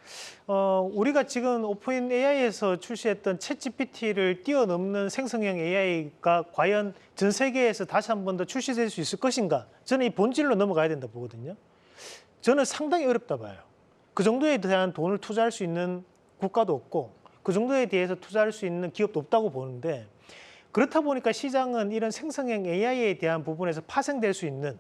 우리가 지금 오픈 AI에서 출시했던 챗GPT를 뛰어넘는 생성형 AI가 과연 전 세계에서 다시 한 번 더 출시될 수 있을 것인가? 저는 이 본질로 넘어가야 된다 보거든요. 저는 상당히 어렵다 봐요. 그 정도에 대한 돈을 투자할 수 있는 국가도 없고 그 정도에 대해서 투자할 수 있는 기업도 없다고 보는데 그렇다 보니까 시장은 이런 생성형 AI에 대한 부분에서 파생될 수 있는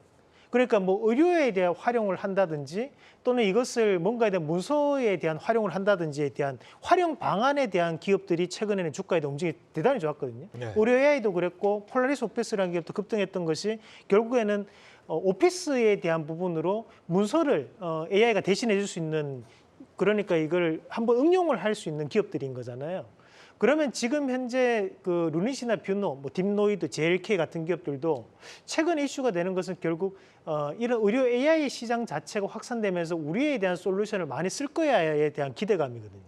그러니까 뭐 의료에 대한 활용을 한다든지 또는 이것을 뭔가에 대한 문서에 대한 활용을 한다든지에 대한 활용 방안에 대한 기업들이 최근에는 주가에 대한 움직임이 대단히 좋았거든요. 네. 의료 AI도 그랬고 폴라리스 오피스라는 기업도 급등했던 것이 결국에는 오피스에 대한 부분으로 문서를 AI가 대신해 줄 수 있는 그러니까 이걸 한번 응용을 할 수 있는 기업들인 거잖아요. 그러면 지금 현재 그 루닛이나 뷰노, 뭐 딥노이드, JLK 같은 기업들도 최근 이슈가 되는 것은 결국 이런 의료 AI 시장 자체가 확산되면서 우리에 대한 솔루션을 많이 쓸 거야에 대한 기대감이거든요.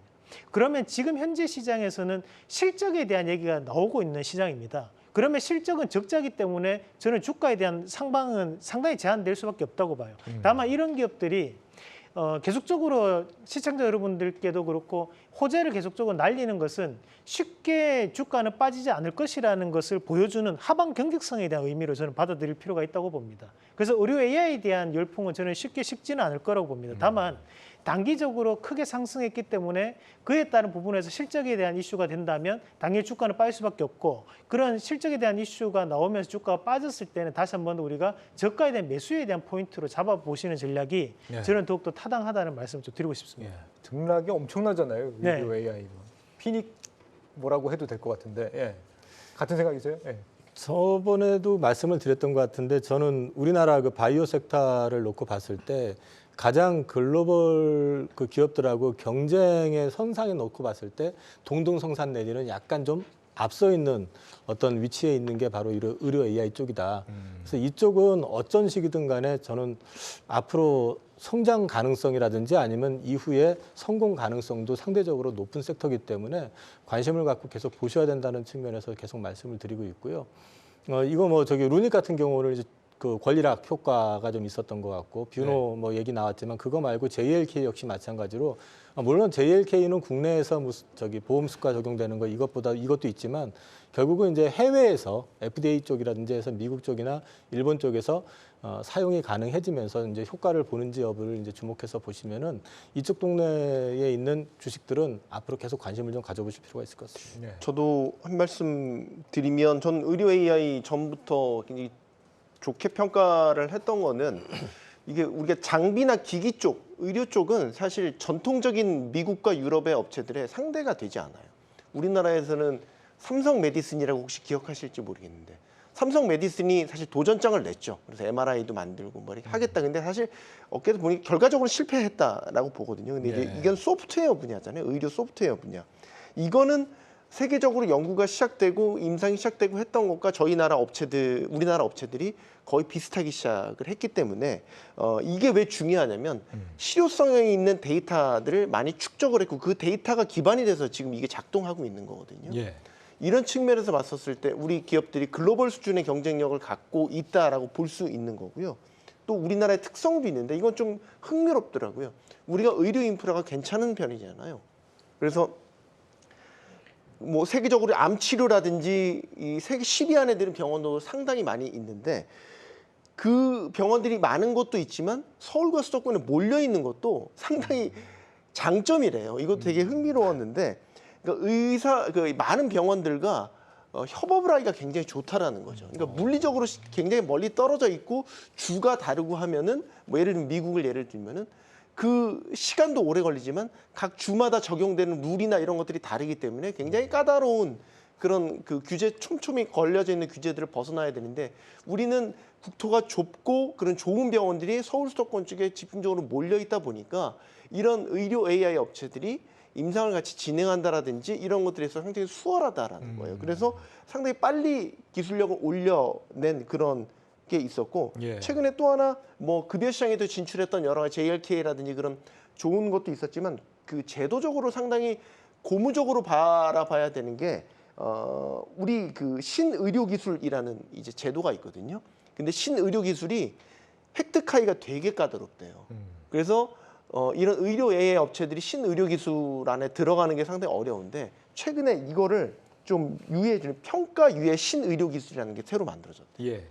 그러면 지금 현재 시장에서는 실적에 대한 얘기가 나오고 있는 시장입니다. 그러면 실적은 적자기 때문에 저는 주가에 대한 상방은 상당히 제한될 수밖에 없다고 봐요. 다만 이런 기업들이 계속적으로 시청자 여러분들께도 그렇고 호재를 계속적으로 날리는 것은 쉽게 주가는 빠지지 않을 것이라는 것을 보여주는 하방 경직성에 대한 의미로 저는 받아들일 필요가 있다고 봅니다. 그래서 의료 AI에 대한 열풍은 저는 쉽게 식지는 않을 거라고 봅니다. 다만 단기적으로 크게 상승했기 때문에 그에 따른 부분에서 실적에 대한 이슈가 된다면 당연히 주가는 빠질 수밖에 없고 그런 실적에 대한 이슈가 나오면서 주가가 빠졌을 때는 다시 한번 우리가 저가에 대한 매수에 대한 포인트로 잡아보시는 전략이 네. 저는 더욱더 타당하다는 말씀을 좀 드리고 싶습니다. 예, 등락이 엄청나잖아요. 네. 의료 AI. 피닉 뭐라고 해도 될 것 같은데 예. 같은 생각이세요? 예. 저번에도 말씀을 드렸던 것 같은데 저는 우리나라 그 바이오 섹터를 놓고 봤을 때 가장 글로벌 그 기업들하고 경쟁의 선상에 놓고 봤을 때 동등성산 내지는 약간 좀 앞서 있는 어떤 위치에 있는 게 바로 의료 AI 쪽이다. 그래서 이쪽은 어떤 식이든 간에 저는 앞으로 성장 가능성이라든지 아니면 이후에 성공 가능성도 상대적으로 높은 섹터이기 때문에 관심을 갖고 계속 보셔야 된다는 측면에서 계속 말씀을 드리고 있고요. 이거 뭐 저기 루닛 같은 경우는 이제 그 권리락 효과가 좀 있었던 것 같고 뷰노 뭐 얘기 나왔지만 그거 말고 JLK 역시 마찬가지로 물론 JLK는 국내에서 무슨 저기 보험 수가 적용되는 거 이것도 있지만 결국은 이제 해외에서 FDA 쪽이라든지 해서 미국 쪽이나 일본 쪽에서 사용이 가능해지면서 이제 효과를 보는지 여부를 이제 주목해서 보시면은 이쪽 동네에 있는 주식들은 앞으로 계속 관심을 좀 가져보실 필요가 있을 것 같습니다. 네. 저도 한 말씀 드리면 전 의료 AI 전부터 굉장히 좋게 평가를 했던 거는 이게 우리가 장비나 기기 쪽, 의료 쪽은 사실 전통적인 미국과 유럽의 업체들의 상대가 되지 않아요. 우리나라에서는 삼성 메디슨이라고 혹시 기억하실지 모르겠는데 삼성 메디슨이 사실 도전장을 냈죠. 그래서 MRI도 만들고 뭐 이렇게 하겠다. 근데 사실 어깨도 보니 결과적으로 실패했다라고 보거든요. 근데 이제 이건 소프트웨어 분야잖아요. 의료 소프트웨어 분야. 이거는 세계적으로 연구가 시작되고 임상이 시작되고 했던 것과 우리나라 업체들이 거의 비슷하게 시작을 했기 때문에 이게 왜 중요하냐면 실효성에 있는 데이터들을 많이 축적을 했고 그 데이터가 기반이 돼서 지금 이게 작동하고 있는 거거든요. 예. 이런 측면에서 봤었을 때 우리 기업들이 글로벌 수준의 경쟁력을 갖고 있다라고 볼 수 있는 거고요. 또 우리나라의 특성도 있는데 이건 좀 흥미롭더라고요. 우리가 의료 인프라가 괜찮은 편이잖아요. 그래서 뭐 세계적으로 암 치료라든지 이 세계 10위 안에 드는 병원도 상당히 많이 있는데 그 병원들이 많은 것도 있지만 서울과 수도권에 몰려 있는 것도 상당히 장점이래요. 이것도 되게 흥미로웠는데 그러니까 많은 병원들과 협업을 하기가 굉장히 좋다라는 거죠. 그러니까 물리적으로 굉장히 멀리 떨어져 있고 주가 다르고 하면은 뭐 예를 들면 미국을 예를 들면은 그 시간도 오래 걸리지만 각 주마다 적용되는 룰이나 이런 것들이 다르기 때문에 굉장히 까다로운 그런 그 규제 촘촘히 걸려져 있는 규제들을 벗어나야 되는데 우리는 국토가 좁고 그런 좋은 병원들이 서울 수도권 쪽에 집중적으로 몰려 있다 보니까 이런 의료 AI 업체들이 임상을 같이 진행한다라든지 이런 것들에서 상당히 수월하다라는 거예요. 그래서 상당히 빨리 기술력을 올려낸 그런 게 있었고 예. 최근에 또 하나 뭐 급여 시장에도 진출했던 여러 가지 JRK라든지 그런 좋은 것도 있었지만 그 제도적으로 상당히 고무적으로 바라봐야 되는 게 우리 그 신의료기술이라는 이제 제도가 있거든요. 근데 신의료기술이 획득하기가 되게 까다롭대요. 그래서 이런 의료 AI 업체들이 신의료기술 안에 들어가는 게 상당히 어려운데 최근에 이거를 좀 유예해주는 평가 유예 신의료기술이라는 게 새로 만들어졌대요. 예.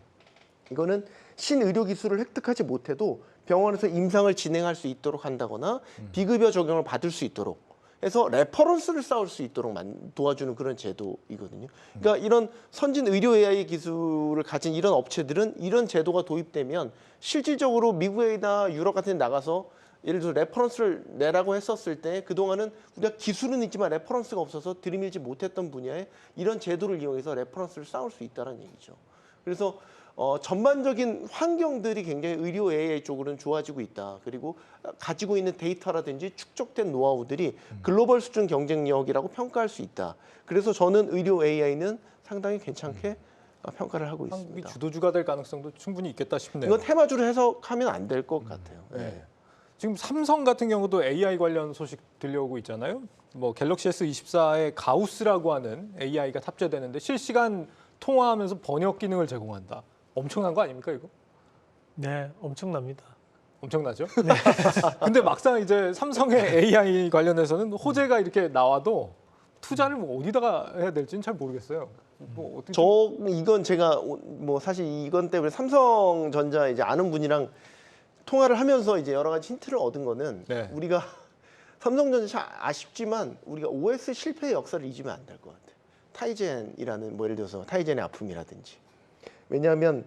이거는 신의료기술을 획득하지 못해도 병원에서 임상을 진행할 수 있도록 한다거나 비급여 적용을 받을 수 있도록 해서 레퍼런스를 쌓을 수 있도록 도와주는 그런 제도이거든요. 그러니까 이런 선진 의료 AI 기술을 가진 이런 업체들은 이런 제도가 도입되면 실질적으로 미국이나 유럽 같은 데 나가서 예를 들어 레퍼런스를 내라고 했었을 때 그동안은 우리가 기술은 있지만 레퍼런스가 없어서 들이밀지 못했던 분야에 이런 제도를 이용해서 레퍼런스를 쌓을 수 있다는 얘기죠. 그래서 전반적인 환경들이 굉장히 의료 AI 쪽으로는 좋아지고 있다. 그리고 가지고 있는 데이터라든지 축적된 노하우들이 글로벌 수준 경쟁력이라고 평가할 수 있다. 그래서 저는 의료 AI는 상당히 괜찮게 평가를 하고 한국이 있습니다. 주도주가 될 가능성도 충분히 있겠다 싶네요. 이건 테마주로 해석하면 안 될 것 같아요. 네. 지금 삼성 같은 경우도 AI 관련 소식 들려오고 있잖아요. 뭐 갤럭시 S24에 가우스라고 하는 AI가 탑재되는데 실시간 통화하면서 번역 기능을 제공한다. 엄청난 거 아닙니까 이거? 네, 엄청납니다. 엄청나죠? 네. 근데 막상 이제 삼성의 AI 관련해서는 호재가 이렇게 나와도 투자를 뭐 어디다가 해야 될지는 잘 모르겠어요. 뭐 어떻게 이건 제가 뭐 사실 이건 때문에 삼성전자 이제 아는 분이랑 통화를 하면서 이제 여러 가지 힌트를 얻은 거는 네. 우리가 삼성전자 참 아쉽지만 우리가 OS 실패의 역사를 잊으면 안 될 것 같아요. 타이젠이라는 뭐 예를 들어서 타이젠의 아픔이라든지. 왜냐하면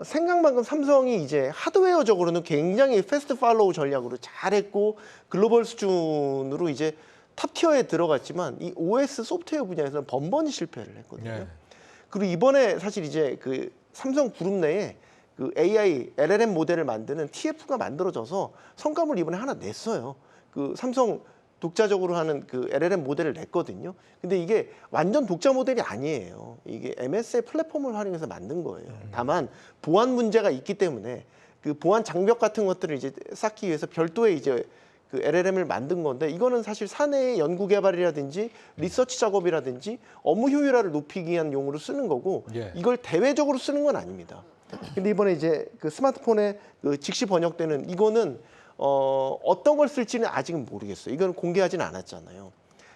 생각만큼 삼성이 이제 하드웨어적으로는 굉장히 패스트 팔로우 전략으로 잘했고 글로벌 수준으로 이제 탑티어에 들어갔지만 이 OS 소프트웨어 분야에서는 번번이 실패를 했거든요. 네. 그리고 이번에 사실 이제 그 삼성 그룹 내에 그 AI, LLM 모델을 만드는 TF가 만들어져서 성과물 이번에 하나 냈어요. 그 삼성 독자적으로 하는 그 LLM 모델을 냈거든요. 근데 이게 완전 독자 모델이 아니에요. 이게 MS의 플랫폼을 활용해서 만든 거예요. 다만 보안 문제가 있기 때문에 그 보안 장벽 같은 것들을 이제 쌓기 위해서 별도의 이제 그 LLM을 만든 건데 이거는 사실 사내의 연구 개발이라든지 리서치 작업이라든지 업무 효율화를 높이기 위한 용으로 쓰는 거고 예. 이걸 대외적으로 쓰는 건 아닙니다. 근데 이번에 이제 그 스마트폰에 그 즉시 번역되는 이거는 어떤 걸 쓸지는 아직은 모르겠어요. 이건 공개하지는 않았잖아요.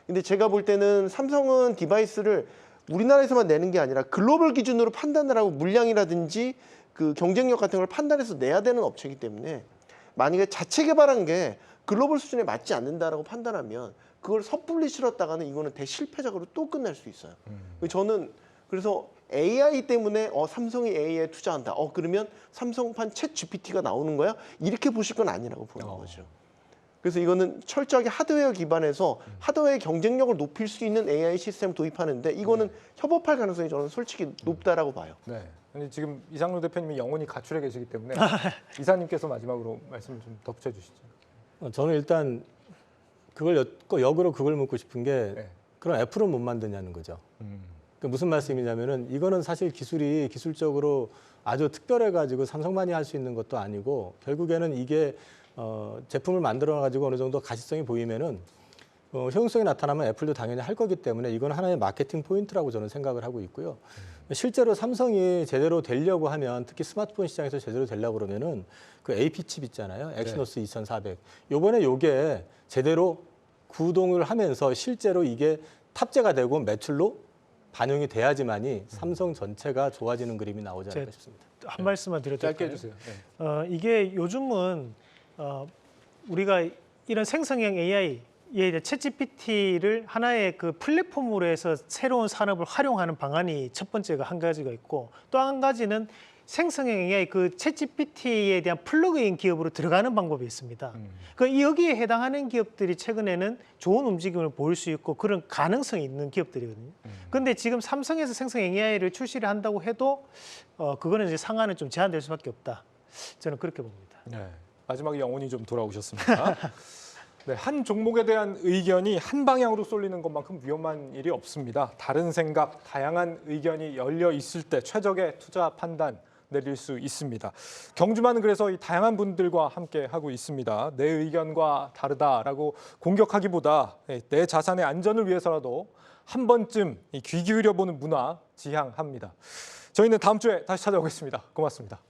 근데 제가 볼 때는 삼성은 디바이스를 우리나라에서만 내는 게 아니라 글로벌 기준으로 판단을 하고 물량이라든지 그 경쟁력 같은 걸 판단해서 내야 되는 업체이기 때문에 만약에 자체 개발한 게 글로벌 수준에 맞지 않는다라고 판단하면 그걸 섣불리 실었다가는 이거는 대실패작으로 또 끝날 수 있어요. 저는 그래서 AI 때문에 삼성이 AI에 투자한다. 그러면 삼성판 챗 GPT가 나오는 거야? 이렇게 보실 건 아니라고 보는 거죠. 그래서 이거는 철저하게 하드웨어 기반에서 하드웨어의 경쟁력을 높일 수 있는 AI 시스템을 도입하는데 이거는 협업할 가능성이 저는 솔직히 높다라고 봐요. 네. 근데 지금 이상로 대표님이 영원히 가출해 계시기 때문에 이사님께서 마지막으로 말씀을 좀 덧붙여 주시죠. 저는 일단 그걸 역으로 그걸 묻고 싶은 게 네. 그럼 애플은 못 만드냐는 거죠. 그러니까 무슨 말씀이냐면은 이거는 사실 기술적으로 아주 특별해가지고 삼성만이 할 수 있는 것도 아니고 결국에는 이게 제품을 만들어가지고 어느 정도 가시성이 보이면은 효용성이 나타나면 애플도 당연히 할 거기 때문에 이건 하나의 마케팅 포인트라고 저는 생각을 하고 있고요. 실제로 삼성이 제대로 되려고 하면 특히 스마트폰 시장에서 제대로 되려고 그러면은 그 AP 칩 있잖아요. 엑시노스 2400. 요번에 요게 제대로 구동을 하면서 실제로 이게 탑재가 되고 매출로 반영이 돼야지만이 삼성 전체가 좋아지는 그림이 나오지 않을까 싶습니다. 한 말씀만 드려도 짧게 될까요? 해주세요. 네. 이게 요즘은 우리가 이런 생성형 AI, 챗GPT를 하나의 그 플랫폼으로 해서 새로운 산업을 활용하는 방안이 첫 번째가 한 가지가 있고 또 한 가지는 생성형 AI 그 챗GPT에 대한 플러그인 기업으로 들어가는 방법이 있습니다. 그 여기에 해당하는 기업들이 최근에는 좋은 움직임을 보일 수 있고 그런 가능성이 있는 기업들이거든요. 그런데 지금 삼성에서 생성형 AI를 출시를 한다고 해도 그거는 이제 상한은 좀 제한될 수밖에 없다. 저는 그렇게 봅니다. 네. 마지막에 영혼이 좀 돌아오셨습니다. 네, 한 종목에 대한 의견이 한 방향으로 쏠리는 것만큼 위험한 일이 없습니다. 다른 생각, 다양한 의견이 열려 있을 때 최적의 투자 판단 내릴 수 있습니다. 경주만은 그래서 이 다양한 분들과 함께 하고 있습니다. 내 의견과 다르다라고 공격하기보다 내 자산의 안전을 위해서라도 한 번쯤 귀 기울여 보는 문화 지향합니다. 저희는 다음 주에 다시 찾아오겠습니다. 고맙습니다.